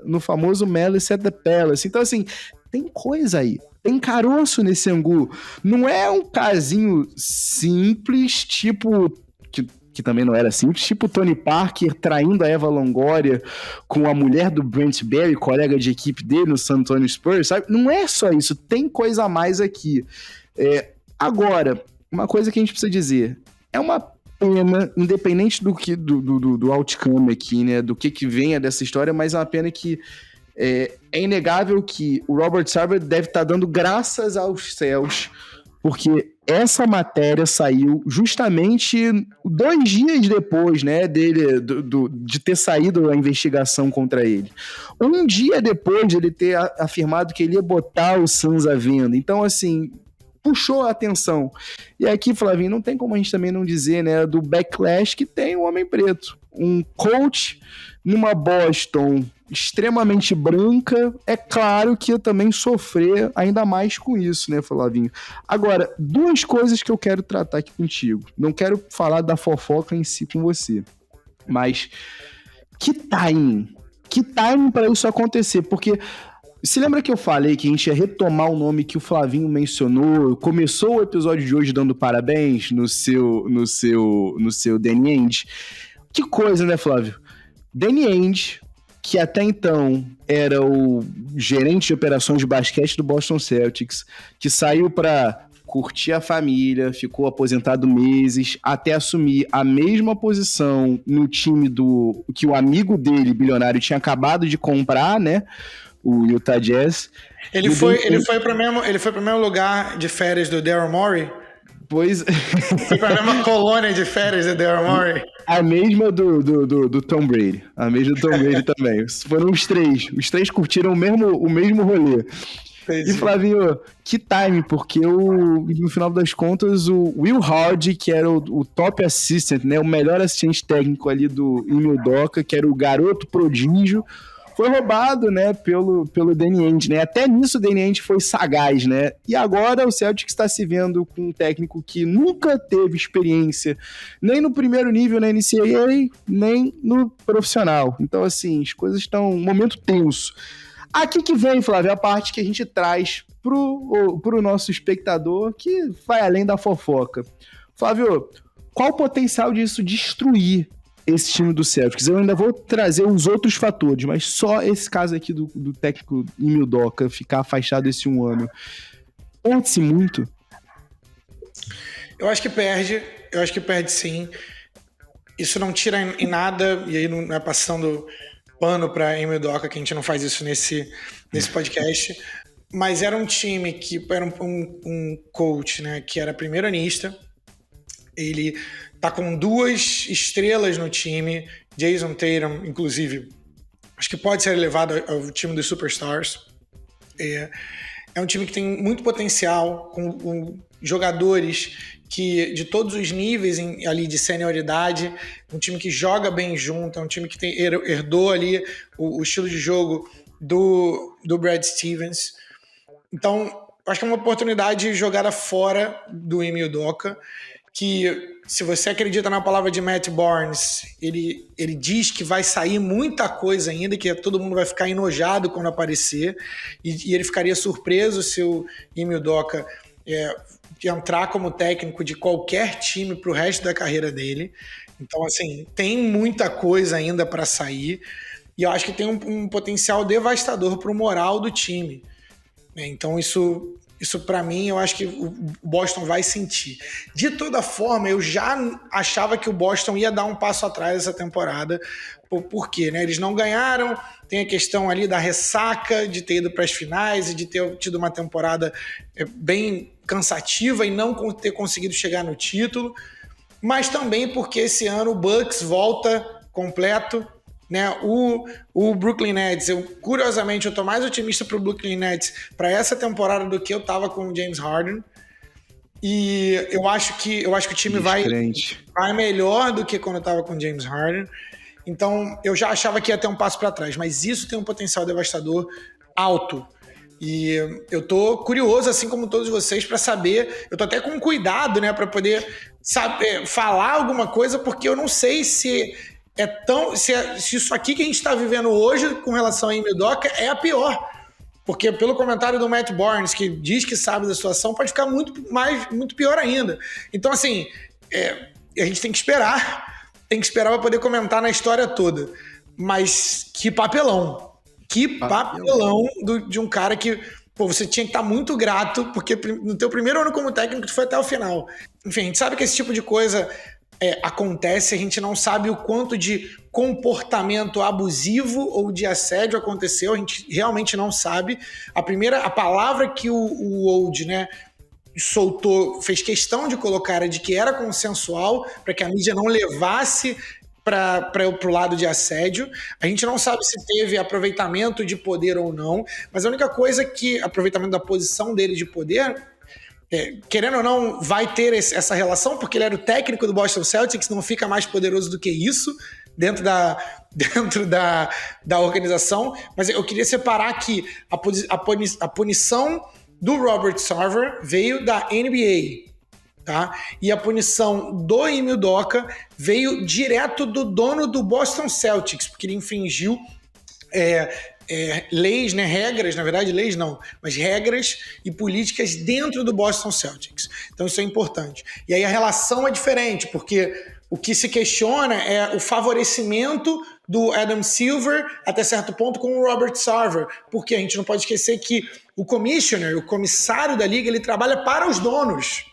no famoso Malice at the Palace. Então, assim, tem coisa aí. Tem caroço nesse angu. Não é um casinho simples, tipo... que também não era simples, tipo Tony Parker traindo a Eva Longoria com a mulher do Brent Barry, colega de equipe dele no San Antonio Spurs, sabe? Não é só isso, tem coisa a mais aqui. Agora, uma coisa que a gente precisa dizer, é uma pena, independente do outcome aqui, né, do que venha dessa história, mas é uma pena que é inegável que o Robert Sarver deve estar dando graças aos céus, porque essa matéria saiu justamente 2 dias depois, né, de ter saído a investigação contra ele. 1 dia depois de ele ter afirmado que ele ia botar o Suns à venda. Então, assim, puxou a atenção. E aqui, Flavinho, não tem como a gente também não dizer, né, do backlash que tem o Homem Preto. Um coach numa Boston extremamente branca, é claro que ia também sofrer ainda mais com isso, né, Flavinho? Agora, 2 coisas que eu quero tratar aqui contigo. Não quero falar da fofoca em si com você, mas que timing para isso acontecer? Porque se lembra que eu falei que a gente ia retomar o nome que o Flavinho mencionou? Começou o episódio de hoje dando parabéns no seu Danny Ainge. Que coisa, né, Flávio? Danny Ainge, que até então era o gerente de operações de basquete do Boston Celtics, que saiu para curtir a família, ficou aposentado meses, até assumir a mesma posição no time que o amigo dele, bilionário, tinha acabado de comprar, né? O Utah Jazz. Ele foi pro mesmo lugar de férias do Daryl Morey? Pois... Foi pra mesma colônia de férias do Daryl Morey? A mesma do Tom Brady. A mesma do Tom Brady também. Foram os 3. Os 3 curtiram o mesmo rolê. Entendi. E, Flavinho, que time, porque no final das contas, o Will Hardy, que era o top assistant, né, o melhor assistente técnico ali do Ime Udoka, que era o garoto prodígio, foi roubado, né, pelo Danny Ainge, né? Até nisso o Danny Ainge foi sagaz, né? E agora o Celtics está se vendo com um técnico que nunca teve experiência nem no primeiro nível na NCAA, nem no profissional. Então, assim, as coisas estão um momento tenso. Aqui que vem, Flávio, a parte que a gente traz pro nosso espectador, que vai além da fofoca. Flávio, qual o potencial disso destruir esse time do Celtics? Eu ainda vou trazer os outros fatores, mas só esse caso aqui do técnico Ime Udoka ficar afastado esse 1 ano, perde-se muito? Eu acho que perde sim. Isso não tira em nada, e aí não é passando pano para Ime Udoka, que a gente não faz isso nesse podcast, mas era um time que era um coach, né, que era primeiro-anista. Ele tá com 2 estrelas no time, Jason Tatum, inclusive, acho que pode ser elevado ao time dos Superstars. É um time que tem muito potencial, com jogadores que de todos os níveis ali de senioridade, um time que joga bem junto, é um time que herdou ali o estilo de jogo do Brad Stevens. Então, acho que é uma oportunidade jogada fora do Ime Udoka, que se você acredita na palavra de Matt Barnes, ele diz que vai sair muita coisa ainda, que todo mundo vai ficar enojado quando aparecer, e ele ficaria surpreso se o Ime Udoka entrar como técnico de qualquer time pro resto da carreira dele. Então, assim, tem muita coisa ainda para sair, e eu acho que tem um potencial devastador pro moral do time. Então, isso para mim, eu acho que o Boston vai sentir. De toda forma, eu já achava que o Boston ia dar um passo atrás essa temporada. Por quê? Né? Eles não ganharam, tem a questão ali da ressaca, de ter ido para as finais e de ter tido uma temporada bem cansativa e não ter conseguido chegar no título, mas também porque esse ano o Bucks volta completo, né? O Brooklyn Nets, curiosamente, eu tô mais otimista pro Brooklyn Nets para essa temporada do que eu tava com o James Harden. E eu acho que o time vai melhor do que quando eu tava com o James Harden. Então, eu já achava que ia ter um passo para trás, mas isso tem um potencial devastador alto. E eu tô curioso, assim como todos vocês, para saber. Eu tô até com cuidado, né, para poder falar alguma coisa, porque eu não sei se se isso aqui que a gente está vivendo hoje com relação a Ime Udoka é a pior. Porque pelo comentário do Matt Barnes, que diz que sabe da situação, pode ficar muito pior ainda. Então, assim, a gente tem que esperar para poder comentar na história toda. Mas que papelão. Que papelão de um cara que você tinha que estar muito grato, porque no teu primeiro ano como técnico tu foi até o final. Enfim, a gente sabe que esse tipo de coisa acontece, a gente não sabe o quanto de comportamento abusivo ou de assédio aconteceu, a gente realmente não sabe. A palavra que o Woj, né, soltou, fez questão de colocar de que era consensual, para que a mídia não levasse para o lado de assédio. A gente não sabe se teve aproveitamento de poder ou não, mas a única coisa que aproveitamento da posição dele de poder, querendo ou não, vai ter essa relação, porque ele era o técnico do Boston Celtics, não fica mais poderoso do que isso dentro da organização. Mas eu queria separar que a punição do Robert Sarver veio da NBA, tá? E a punição do Ime Udoka veio direto do dono do Boston Celtics, porque ele infringiu leis, né, regras, na verdade leis não, mas regras e políticas dentro do Boston Celtics. Então isso é importante. E aí a relação é diferente, porque o que se questiona é o favorecimento do Adam Silver até certo ponto com o Robert Sarver, porque a gente não pode esquecer que o commissioner, o comissário da liga, ele trabalha para os donos.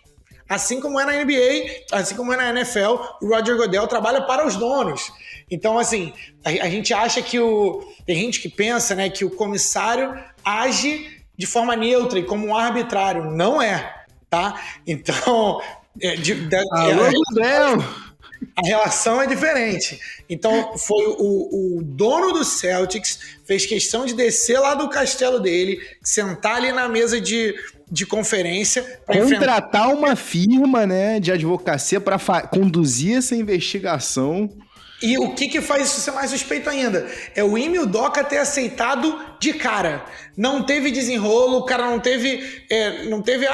Assim como é na NBA, assim como é na NFL, o Roger Goodell trabalha para os donos. Então, assim, a gente acha que tem gente que pensa, né, que o comissário age de forma neutra e como um arbitrário. Não é, tá? Então, a relação é diferente. Então, foi o dono do Celtics, fez questão de descer lá do castelo dele, sentar ali na mesa de conferência. Contratar uma firma, né, de advocacia para conduzir essa investigação. E o que faz isso ser mais suspeito ainda? É o Ime Udoka ter aceitado de cara. Não teve desenrolo, o cara não teve,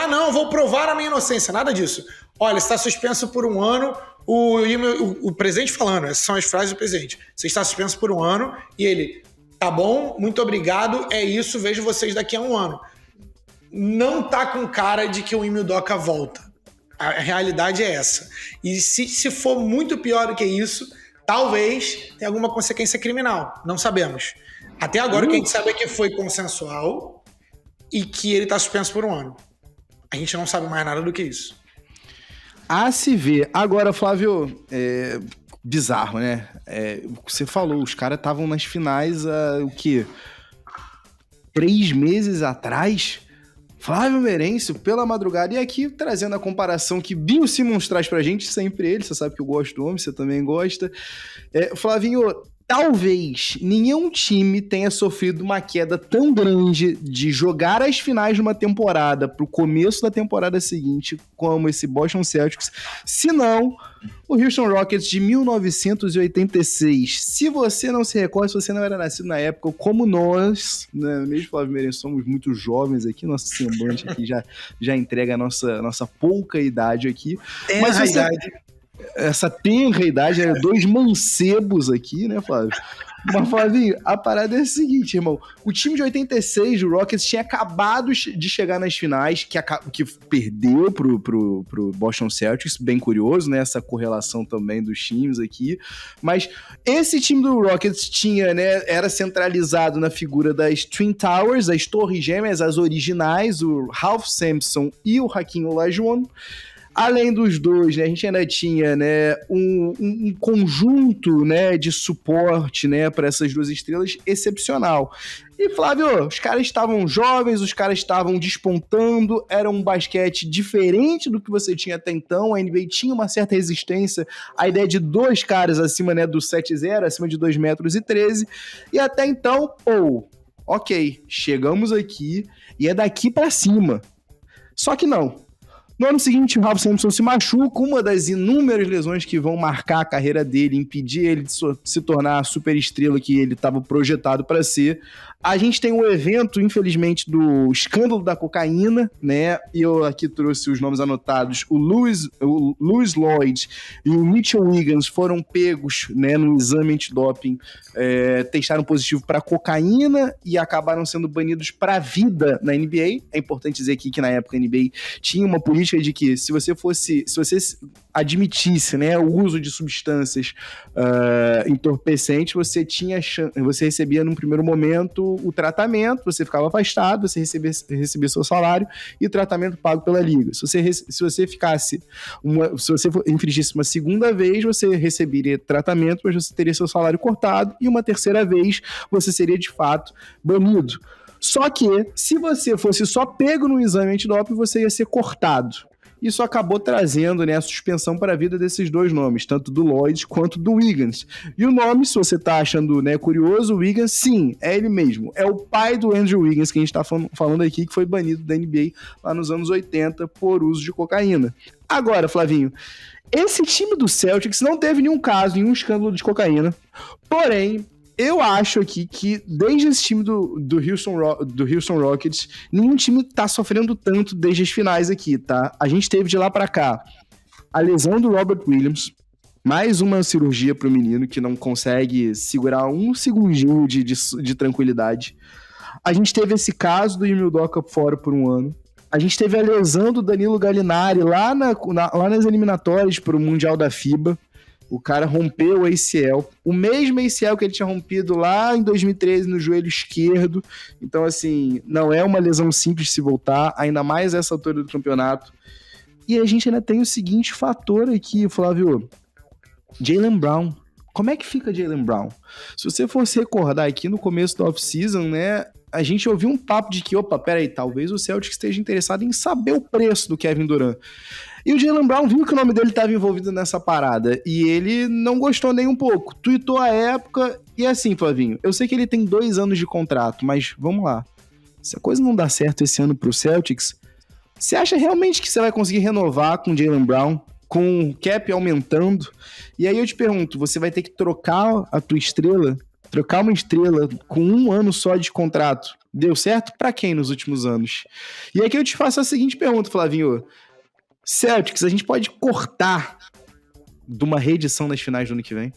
não, vou provar a minha inocência. Nada disso. Olha, está suspenso por um ano. O presidente falando, essas são as frases do presidente. Você está suspenso por um ano. E ele, tá bom, muito obrigado, é isso, vejo vocês daqui a um ano. Não tá com cara de que o Ime Udoka volta. A realidade é essa. E se for muito pior do que isso, talvez tenha alguma consequência criminal. Não sabemos. Até agora o que a gente sabe é que foi consensual e que ele tá suspenso por um ano. A gente não sabe mais nada do que isso. A se ver. Agora, Flávio, bizarro, né? Você falou, os caras estavam nas finais o quê? 3 meses atrás? Flávio Meirenscio, pela madrugada. E aqui, trazendo a comparação que Bill Simmons traz pra gente, sempre ele, você sabe que eu gosto do homem, você também gosta. Flavinho, talvez nenhum time tenha sofrido uma queda tão grande de jogar as finais de uma temporada pro começo da temporada seguinte como esse Boston Celtics, se não o Houston Rockets de 1986. Se você não se recorda, se você não era nascido na época, como nós, né, mesmo Flávio Meirense, somos muito jovens aqui, nosso semblante aqui já entrega a nossa pouca idade aqui. Mas a idade. Essa tenra idade, dois mancebos aqui, né, Flávio? Mas, Flavinho, a parada é a seguinte, irmão. O time de 86 do Rockets tinha acabado de chegar nas finais, que perdeu pro Boston Celtics, bem curioso, né? Essa correlação também dos times aqui. Mas esse time do Rockets tinha, né? Era centralizado na figura das Twin Towers, as Torres Gêmeas, as originais, o Ralph Sampson e o Hakeem Olajuwon. Além dos dois, né, a gente ainda tinha, né, um conjunto, né, de suporte, né, para essas duas estrelas excepcional. E, Flávio, os caras estavam jovens, os caras estavam despontando, era um basquete diferente do que você tinha até então, a NBA tinha uma certa resistência à ideia de dois caras acima, né, do 7-0, acima de 2,13 metros, e até então, ok, chegamos aqui e é daqui para cima. Só que não. No ano seguinte, o Ralph Sampson se machuca, uma das inúmeras lesões que vão marcar a carreira dele, impedir ele de se tornar a superestrela que ele estava projetado para ser. A gente tem um evento, infelizmente, do escândalo da cocaína, né? E eu aqui trouxe os nomes anotados. O Louis Lloyd e o Mitchell Wiggins foram pegos, né, no exame antidoping, testaram positivo para cocaína e acabaram sendo banidos para a vida na NBA. É importante dizer aqui que na época a NBA tinha uma política de que se você admitisse, né, o uso de substâncias entorpecentes, você recebia num primeiro momento o tratamento, você ficava afastado, você recebia seu salário e o tratamento pago pela liga. Se você infringisse uma segunda vez, você receberia tratamento, mas você teria seu salário cortado, e uma terceira vez você seria de fato banido. Só que, se você fosse só pego no exame antidoping, você ia ser cortado. Isso acabou trazendo, né, a suspensão para a vida desses dois nomes, tanto do Lloyd quanto do Wiggins. E o nome, se você está achando, né, curioso, o Wiggins, sim, é ele mesmo. É o pai do Andrew Wiggins, que a gente está falando aqui, que foi banido da NBA lá nos anos 80 por uso de cocaína. Agora, Flavinho, esse time do Celtics não teve nenhum caso, nenhum escândalo de cocaína, porém, eu acho aqui que desde esse time do Houston Rockets, nenhum time tá sofrendo tanto desde as finais aqui, tá? A gente teve de lá pra cá a lesão do Robert Williams, mais uma cirurgia pro menino que não consegue segurar um segundinho de tranquilidade. A gente teve esse caso do Emil Doca fora por um ano. A gente teve a lesão do Danilo Gallinari lá nas eliminatórias pro Mundial da FIBA. O cara rompeu o ACL, o mesmo ACL que ele tinha rompido lá em 2013 no joelho esquerdo. Então, assim, não é uma lesão simples de se voltar, ainda mais essa altura do campeonato. E a gente ainda tem o seguinte fator aqui, Flávio. Jaylen Brown. Como é que fica Jaylen Brown? Se você fosse recordar aqui no começo da off-season, né, a gente ouviu um papo de que, peraí, talvez o Celtics esteja interessado em saber o preço do Kevin Durant. E o Jaylen Brown viu que o nome dele estava envolvido nessa parada e ele não gostou nem um pouco. Tweetou a época e assim, Flavinho, eu sei que ele tem 2 anos de contrato, mas vamos lá. Se a coisa não dá certo esse ano pro Celtics, você acha realmente que você vai conseguir renovar com o Jaylen Brown, com o cap aumentando? E aí eu te pergunto, você vai ter que trocar a tua estrela? Trocar uma estrela com 1 ano só de contrato? Deu certo pra quem nos últimos anos? E aqui eu te faço a seguinte pergunta, Flavinho. Celtics, a gente pode cortar de uma reedição das finais do ano que vem?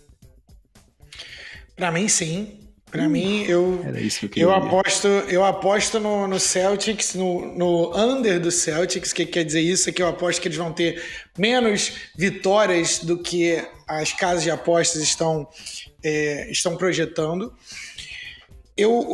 Pra mim, sim. Pra mim, eu aposto no Celtics, no under do Celtics, que quer dizer isso, é que eu aposto que eles vão ter menos vitórias do que as casas de apostas estão projetando.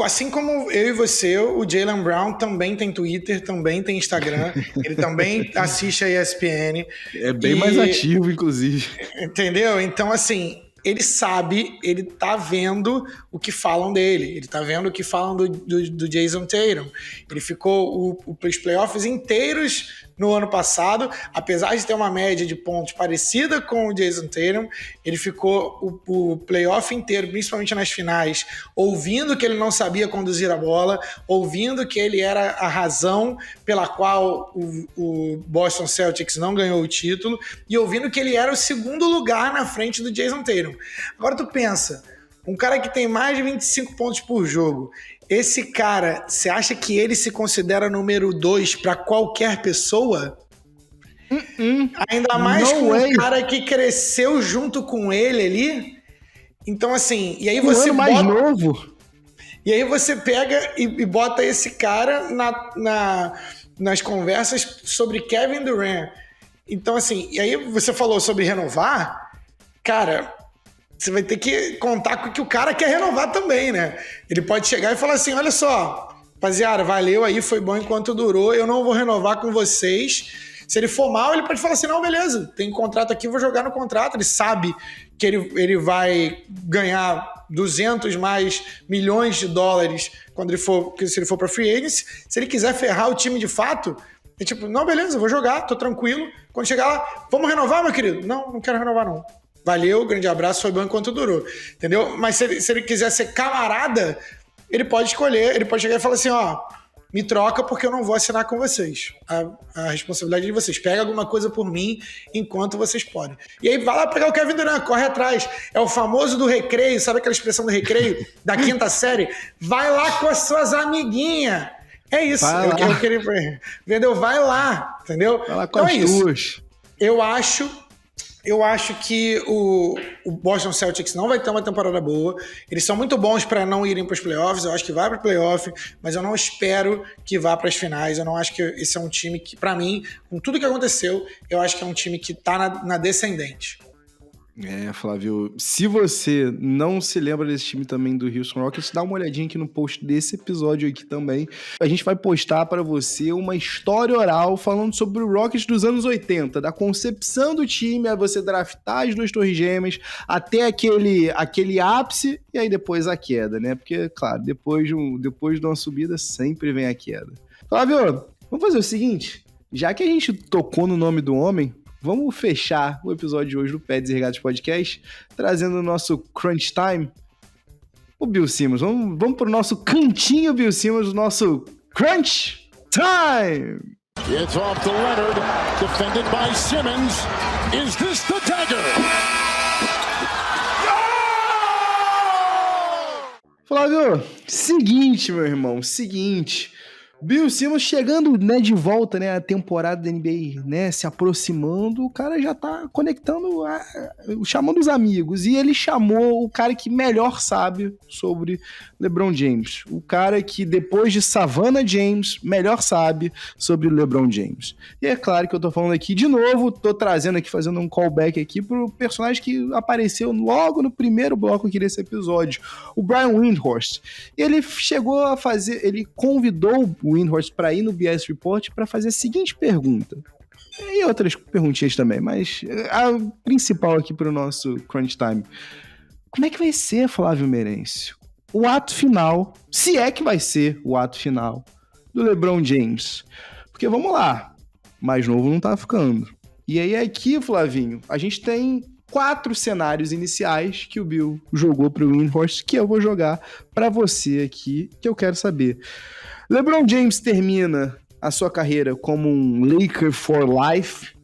Assim como eu e você, o Jaylen Brown também tem Twitter, também tem Instagram, ele também assiste a ESPN. É bem mais ativo, inclusive. Entendeu? Então, assim, ele sabe, ele tá vendo o que falam dele, ele tá vendo o que falam do Jason Tatum. Ele ficou os playoffs inteiros no ano passado, apesar de ter uma média de pontos parecida com o Jason Tatum, ele ficou o playoff inteiro, principalmente nas finais, ouvindo que ele não sabia conduzir a bola, ouvindo que ele era a razão pela qual o Boston Celtics não ganhou o título, e ouvindo que ele era o segundo lugar na frente do Jason Tatum. Agora tu pensa, um cara que tem mais de 25 pontos por jogo, esse cara, você acha que ele se considera número 2 para qualquer pessoa? Ainda mais com um cara que cresceu junto com ele ali. Então, assim, e aí você bota... mais novo. E aí você pega e bota esse cara nas conversas sobre Kevin Durant. Então, assim, e aí você falou sobre renovar, cara... Você vai ter que contar com que o cara quer renovar também, né? Ele pode chegar e falar assim, olha só, rapaziada, valeu aí, foi bom enquanto durou, eu não vou renovar com vocês. Se ele for mal, ele pode falar assim, não, beleza, tem contrato aqui, vou jogar no contrato. Ele sabe que ele vai ganhar 200 mais milhões de dólares se ele for pra free agency. Se ele quiser ferrar o time de fato, é tipo, não, beleza, vou jogar, tô tranquilo. Quando chegar lá, vamos renovar, meu querido? Não quero renovar, não. Valeu, grande abraço, foi bom enquanto durou. Entendeu? Mas se ele quiser ser camarada, ele pode escolher, ele pode chegar e falar assim, ó, me troca porque eu não vou assinar com vocês. A responsabilidade de vocês. Pega alguma coisa por mim enquanto vocês podem. E aí vai lá pegar o Kevin Durant, corre atrás. É o famoso do recreio, sabe aquela expressão do recreio? Da 5ª série? Vai lá com as suas amiguinhas. É isso. Eu queria... Entendeu? Vai lá, entendeu? Vai lá com então as duas. Eu acho que o Boston Celtics não vai ter uma temporada boa. Eles são muito bons para não irem para os playoffs. Eu acho que vai para o playoff, mas eu não espero que vá para as finais. Eu não acho que esse é um time que, para mim, com tudo que aconteceu, eu acho que é um time que tá na descendente. Flávio, se você não se lembra desse time também do Houston Rockets, dá uma olhadinha aqui no post desse episódio aqui também. A gente vai postar para você uma história oral falando sobre o Rockets dos anos 80, da concepção do time, a você draftar as 2 torres gêmeas, até aquele ápice e aí depois a queda, né? Porque, claro, depois de uma subida sempre vem a queda. Flávio, vamos fazer o seguinte, já que a gente tocou no nome do homem, vamos fechar o episódio de hoje do Pads e Regatas Podcast, trazendo o nosso Crunch Time. O Bill Simmons, vamos pro nosso cantinho, Bill Simmons, o nosso Crunch Time! It's off to Leonard, defended by Simmons. Is this the dagger? Flávio, seguinte, meu irmão, Bill Simmons chegando, né, de volta, né, a temporada da NBA, né, se aproximando, o cara já tá conectando, chamando os amigos, e ele chamou o cara que melhor sabe sobre LeBron James, o cara que depois de Savannah James, melhor sabe sobre LeBron James. E é claro que eu tô falando aqui de novo, tô trazendo aqui, fazendo um callback aqui pro personagem que apareceu logo no primeiro bloco aqui desse episódio, o Brian Windhorst. Ele ele convidou o Windhorst para ir no BS Report para fazer a seguinte pergunta. E outras perguntinhas também, mas a principal aqui para o nosso Crunch Time. Como é que vai ser, Flávio Merencio, o ato final, se é que vai ser o ato final, do LeBron James? Porque vamos lá, mais novo não tá ficando. E aí aqui, Flavinho, a gente tem 4 cenários iniciais que o Bill jogou para o Windhorst, que eu vou jogar para você aqui, que eu quero saber. LeBron James termina a sua carreira como um Laker for life.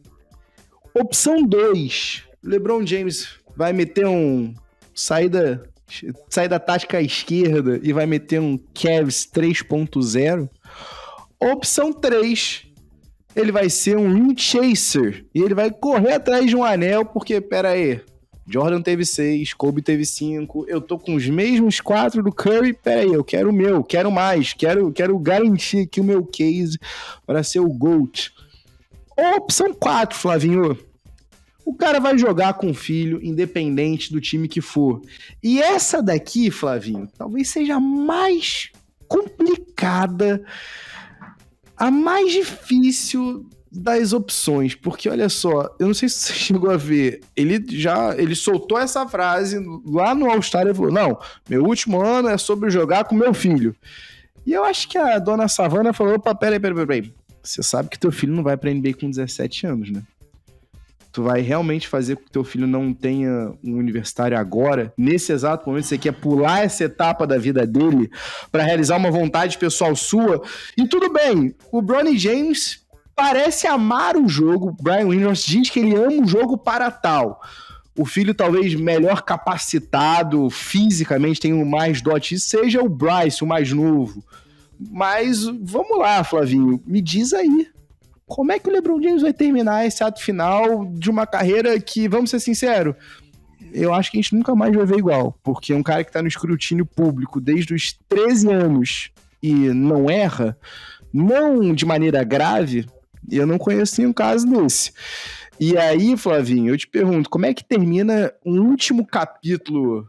Opção 2, LeBron James vai meter saída tática à esquerda e vai meter um Cavs 3.0. Opção 3, ele vai ser um ring chaser e ele vai correr atrás de um anel porque, pera aí, Jordan teve 6, Kobe teve 5, eu tô com os mesmos 4 do Curry, peraí, eu quero o meu, quero mais, quero garantir aqui o meu case para ser o GOAT. Opção 4, Flavinho, o cara vai jogar com o filho, independente do time que for. E essa daqui, Flavinho, talvez seja a mais complicada, a mais difícil das opções, porque olha só, eu não sei se você chegou a ver, ele soltou essa frase lá no All-Star, ele falou, não, meu último ano é sobre jogar com meu filho. E eu acho que a dona Savannah falou, opa, peraí, você sabe que teu filho não vai pra NBA com 17 anos, né? Tu vai realmente fazer com que teu filho não tenha um universitário agora, nesse exato momento, você quer pular essa etapa da vida dele pra realizar uma vontade pessoal sua? E tudo bem, o Bronny James parece amar o jogo, o Brian Windhorst diz que ele ama o jogo para tal. O filho talvez melhor capacitado fisicamente, tenha mais dote, seja o Bryce, o mais novo. Mas vamos lá, Flavinho, me diz aí, como é que o LeBron James vai terminar esse ato final de uma carreira que, vamos ser sinceros, eu acho que a gente nunca mais vai ver igual, porque um cara que tá no escrutínio público desde os 13 anos e não erra, não de maneira grave, eu não conheço nenhum caso desse. E aí, Flavinho, eu te pergunto, como é que termina um último capítulo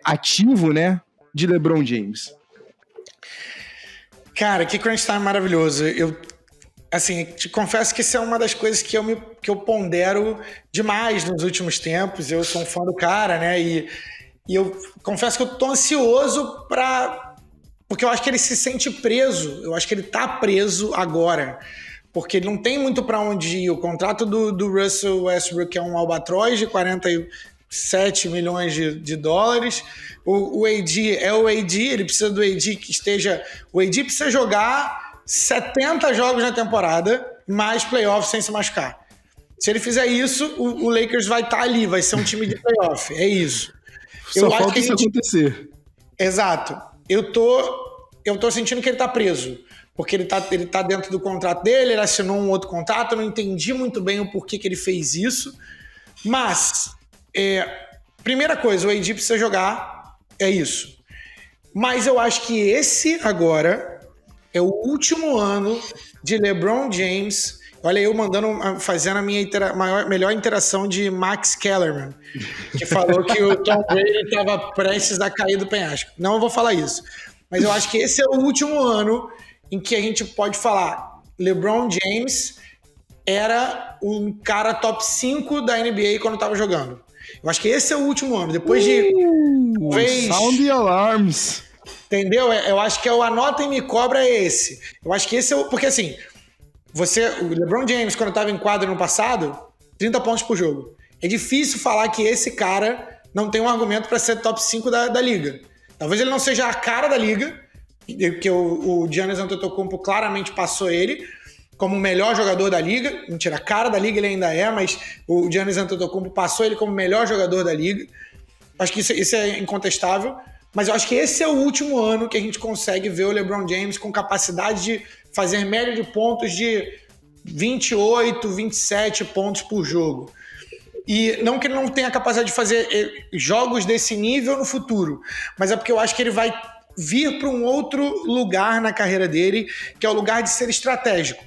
ativo, né, de LeBron James? Cara, que crunch time maravilhoso. Eu, assim, te confesso que isso é uma das coisas que eu pondero demais nos últimos tempos. Eu sou um fã do cara, né? E eu confesso que eu tô ansioso porque eu acho que ele se sente preso. Eu acho que ele tá preso agora. Porque ele não tem muito pra onde ir. O contrato do Russell Westbrook é um albatroz de 47 milhões de dólares. O AD é o AD, ele precisa do AD que esteja... O AD precisa jogar 70 jogos na temporada, mais playoffs sem se machucar. Se ele fizer isso, o Lakers vai estar ali, vai ser um time de playoff. É isso. Só falta isso acontecer. Exato. Eu tô sentindo que ele tá preso. Porque ele tá dentro do contrato dele, ele assinou um outro contrato, eu não entendi muito bem o porquê que ele fez isso. Mas, primeira coisa, o AD precisa jogar, é isso. Mas eu acho que esse agora é o último ano de LeBron James. Olha, eu fazendo a minha melhor interação de Max Kellerman, que falou que o Tom Brady estava prestes a cair do penhasco. Não vou falar isso. Mas eu acho que esse é o último ano em que a gente pode falar LeBron James era um cara top 5 da NBA quando estava jogando. Eu acho que esse é o último ano. Depois de... Sound the alarms. Entendeu? Eu acho que o anota e me cobra é esse. Eu acho que esse é o... Porque assim, o LeBron James, quando estava em quadra no passado, 30 pontos por jogo. É difícil falar que esse cara não tem um argumento para ser top 5 da liga. Talvez ele não seja a cara da liga, porque o Giannis Antetokounmpo claramente passou ele como o melhor jogador da liga. Mentira, a cara da liga ele ainda é, mas o Giannis Antetokounmpo passou ele como o melhor jogador da liga. Acho que isso é incontestável. Mas eu acho que esse é o último ano que a gente consegue ver o LeBron James com capacidade de fazer média de pontos de 28, 27 pontos por jogo. E não que ele não tenha capacidade de fazer jogos desse nível no futuro, mas é porque eu acho que ele vai vir para um outro lugar na carreira dele, que é o lugar de ser estratégico.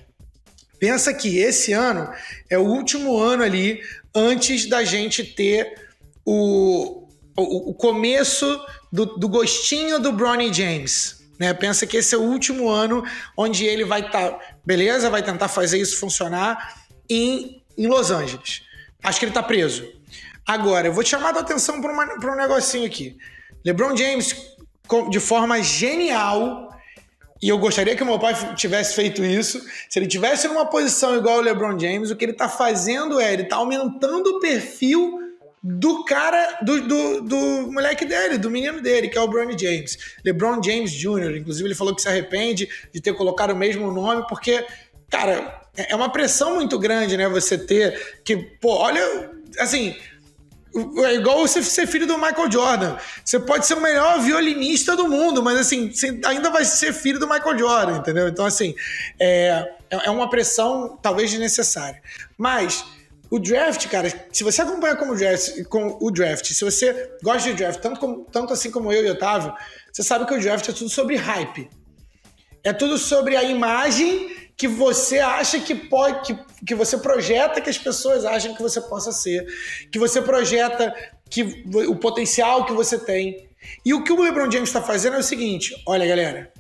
Pensa que esse ano é o último ano ali antes da gente ter o começo do gostinho do Bronny James, né? Pensa que esse é o último ano onde ele vai estar, beleza, vai tentar fazer isso funcionar em Los Angeles. Acho que ele está preso. Agora, eu vou te chamar a atenção para um negocinho aqui. LeBron James, de forma genial, e eu gostaria que o meu pai tivesse feito isso, se ele tivesse numa posição igual ao LeBron James, o que ele está fazendo ele está aumentando o perfil do cara, do moleque dele, do menino dele, que é o Bronny James. LeBron James Jr., inclusive ele falou que se arrepende de ter colocado o mesmo nome, porque, cara, é uma pressão muito grande, né, você ter que, pô, olha, assim... É igual você ser filho do Michael Jordan. Você pode ser o melhor violinista do mundo, mas assim, você ainda vai ser filho do Michael Jordan, entendeu? Então, assim, é uma pressão talvez desnecessária. Mas o draft, cara, se você acompanha com o draft, se você gosta de draft, tanto assim como eu e o Otávio, você sabe que o draft é tudo sobre hype. É tudo sobre a imagem que você acha que você projeta que as pessoas acham que você possa ser, que você projeta o potencial que você tem. E o que o LeBron James está fazendo é o seguinte, olha, galera,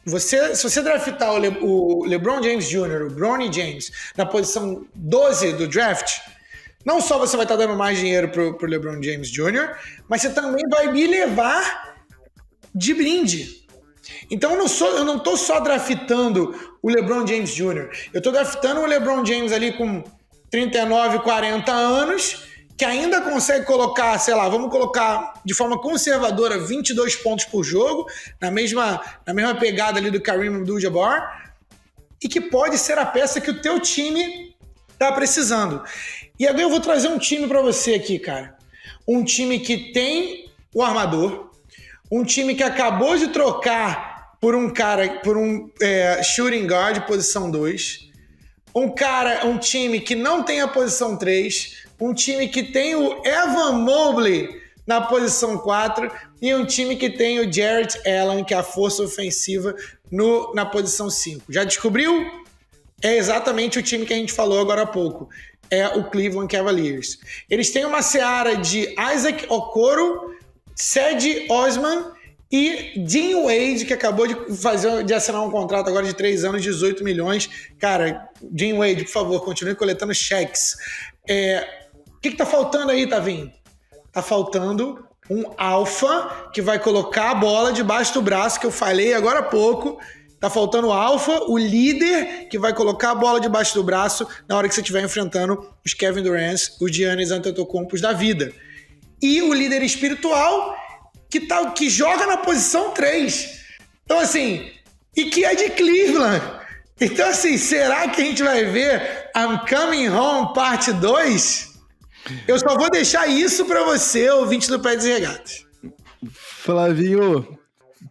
se você draftar o LeBron James Jr., o Bronny James, na posição 12 do draft, não só você vai estar dando mais dinheiro pro LeBron James Jr., mas você também vai me levar de brinde. Então eu não tô só draftando o LeBron James Jr., eu tô draftando o LeBron James ali com 39, 40 anos, que ainda consegue colocar, sei lá, vamos colocar de forma conservadora 22 pontos por jogo, na mesma pegada ali do Kareem Abdul-Jabbar, e que pode ser a peça que o teu time tá precisando. E agora eu vou trazer um time para você aqui, cara. Um time que tem o armador, um time que acabou de trocar por um shooting guard, posição 2, um time que não tem a posição 3, um time que tem o Evan Mobley na posição 4 e um time que tem o Jarrett Allen, que é a força ofensiva, na posição 5. Já descobriu? É exatamente o time que a gente falou agora há pouco. É o Cleveland Cavaliers. Eles têm uma seara de Isaac Okoro, Cedi Osman e Dean Wade, que acabou de assinar um contrato agora de 3 anos, 18 milhões. Cara, Dean Wade, por favor, continue coletando cheques. O que tá faltando aí, Tavinho? Tá faltando um alfa que vai colocar a bola debaixo do braço, que eu falei agora há pouco. Tá faltando o alfa, o líder, que vai colocar a bola debaixo do braço na hora que você estiver enfrentando os Kevin Durant, os Giannis Antetokounmpos da vida. E o líder espiritual, que joga na posição 3. Então, assim, e que é de Cleveland. Então, assim, será que a gente vai ver I'm Coming Home parte 2? Eu só vou deixar isso pra você, ouvinte do Pés e Regatas. Flavinho,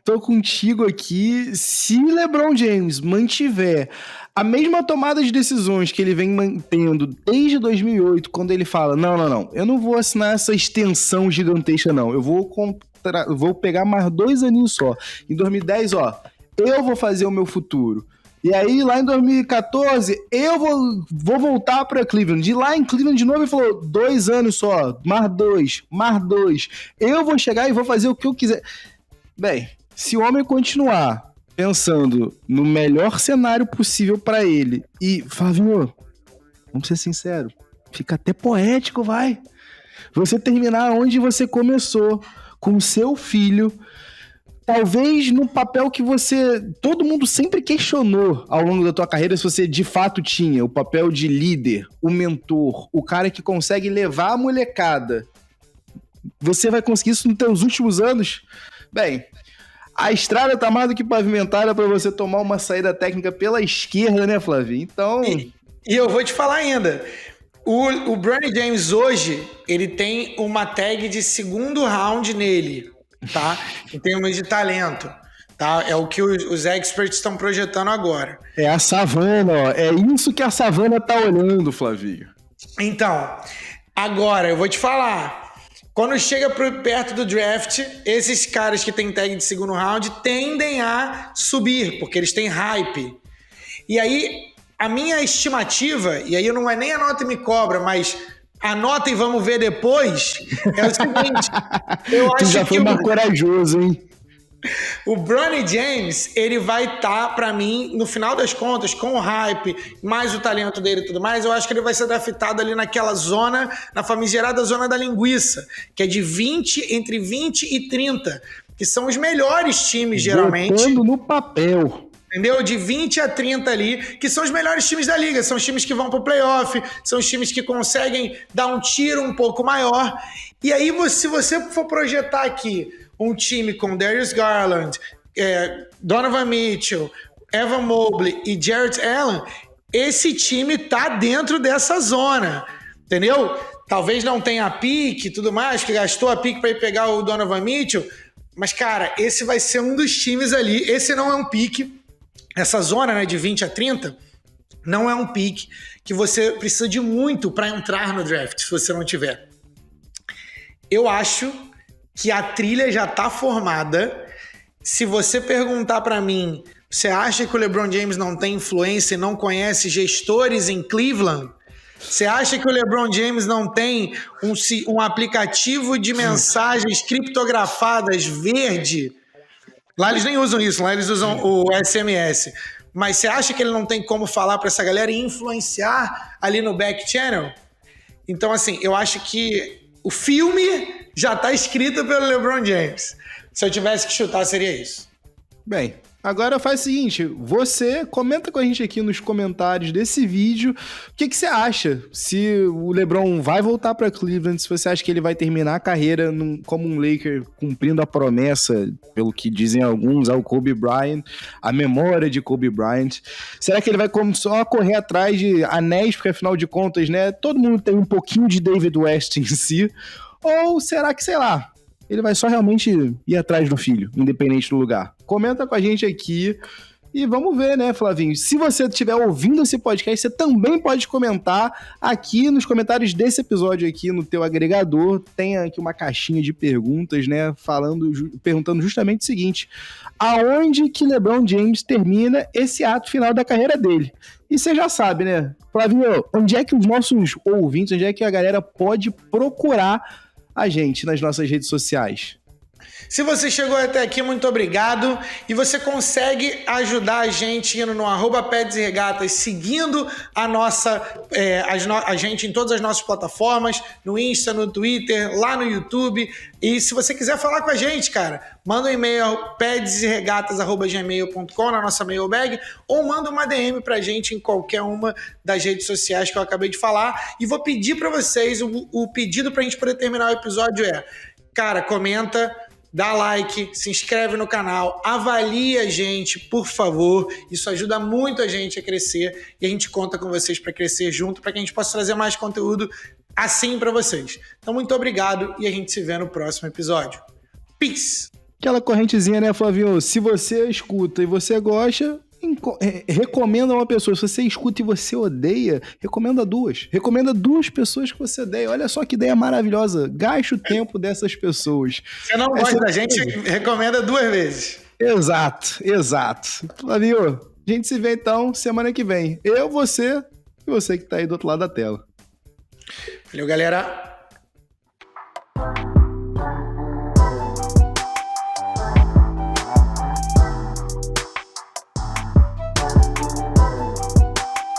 tô contigo aqui. Se LeBron James mantiver a mesma tomada de decisões que ele vem mantendo desde 2008, quando ele fala, não, eu não vou assinar essa extensão gigantesca, não. Eu vou pegar mais 2 aninhos só. Em 2010, eu vou fazer o meu futuro. E aí, lá em 2014, eu vou voltar para Cleveland. De lá em Cleveland, de novo, ele falou, 2 anos só, mais 2. Eu vou chegar e vou fazer o que eu quiser. Bem, se o homem continuar pensando no melhor cenário possível para ele, e, Flavinho, vamos ser sinceros, fica até poético, vai. Você terminar onde você começou, com seu filho, talvez no papel que todo mundo sempre questionou ao longo da tua carreira, se você de fato tinha o papel de líder, o mentor, o cara que consegue levar a molecada. Você vai conseguir isso nos teus últimos anos? Bem, a estrada tá mais do que pavimentada para você tomar uma saída técnica pela esquerda, né, Flavinho? Então... E eu vou te falar ainda, o Bronny James hoje, ele tem uma tag de 2º round nele, tá? Em termos de talento, tá? É o que os experts estão projetando agora. É a savana, é isso que a savana tá olhando, Flavinho. Então, agora eu vou te falar, quando chega perto do draft, esses caras que têm tag de 2º round tendem a subir, porque eles têm hype. E aí, a minha estimativa, e aí não é nem anota e me cobra, mas anota e vamos ver depois, é o seguinte. Eu acho já foi mais corajoso, hein? O Bronny James, ele vai estar, pra mim, no final das contas, com o hype, mais o talento dele e tudo mais, eu acho que ele vai ser draftado ali naquela zona, na famigerada zona da linguiça, que é de entre 20 e 30, que são os melhores times, geralmente. Botando no papel. Entendeu? De 20 a 30 ali, que são os melhores times da liga. São os times que vão pro playoff, são os times que conseguem dar um tiro um pouco maior. E aí, se você for projetar aqui um time com Darius Garland, Donovan Mitchell, Evan Mobley e Jarrett Allen, esse time tá dentro dessa zona, entendeu? Talvez não tenha a pique e tudo mais, que gastou a pique para ir pegar o Donovan Mitchell, mas, cara, esse vai ser um dos times ali. Esse não é um pique. Essa zona, né, de 20 a 30 não é um pique que você precisa de muito para entrar no draft, se você não tiver. Eu acho que a trilha já está formada. Se você perguntar para mim, você acha que o LeBron James não tem influência e não conhece gestores em Cleveland? Você acha que o LeBron James não tem um aplicativo de mensagens criptografadas verde? Lá eles nem usam isso, lá eles usam o SMS. Mas você acha que ele não tem como falar para essa galera e influenciar ali no back channel? Então, assim, eu acho que o filme já está escrito pelo LeBron James. Se eu tivesse que chutar, seria isso. Bem, agora faz o seguinte, você comenta com a gente aqui nos comentários desse vídeo o que você acha, se o LeBron vai voltar para Cleveland, se você acha que ele vai terminar a carreira como um Laker cumprindo a promessa, pelo que dizem alguns, ao Kobe Bryant, a memória de Kobe Bryant. Será que ele vai só correr atrás de anéis, porque afinal de contas, né, todo mundo tem um pouquinho de David West em si, ou será que, sei lá, ele vai só realmente ir atrás do filho, independente do lugar? Comenta com a gente aqui e vamos ver, né, Flavinho? Se você estiver ouvindo esse podcast, você também pode comentar aqui nos comentários desse episódio aqui no teu agregador. Tem aqui uma caixinha de perguntas, né, perguntando justamente o seguinte: aonde que LeBron James termina esse ato final da carreira dele? E você já sabe, né, Flavinho, onde é que os nossos ouvintes, onde é que a galera pode procurar a gente nas nossas redes sociais? Se você chegou até aqui, muito obrigado. E você consegue ajudar a gente indo no @PedsRegatas, seguindo a gente em todas as nossas plataformas, no Insta, no Twitter, lá no YouTube. E se você quiser falar com a gente, cara, manda um e-mail pedsregatas@gmail.com na nossa mailbag, ou manda uma DM pra gente em qualquer uma das redes sociais que eu acabei de falar. E vou pedir pra vocês, o pedido pra gente poder terminar o episódio é, cara, comenta, dá like, se inscreve no canal, avalia a gente, por favor. Isso ajuda muito a gente a crescer e a gente conta com vocês para crescer junto, para que a gente possa trazer mais conteúdo assim para vocês. Então, muito obrigado e a gente se vê no próximo episódio. Peace! Aquela correntezinha, né, Flavinho? Se você escuta e você gosta, recomenda uma pessoa. Se você escuta e você odeia, recomenda duas. Recomenda duas pessoas que você odeia. Olha só que ideia maravilhosa. Gaste o tempo dessas pessoas. Se não gosta da gente, recomenda 2 vezes. Exato. Flavinho, a gente se vê então semana que vem. Eu, você e você que tá aí do outro lado da tela. Valeu, galera.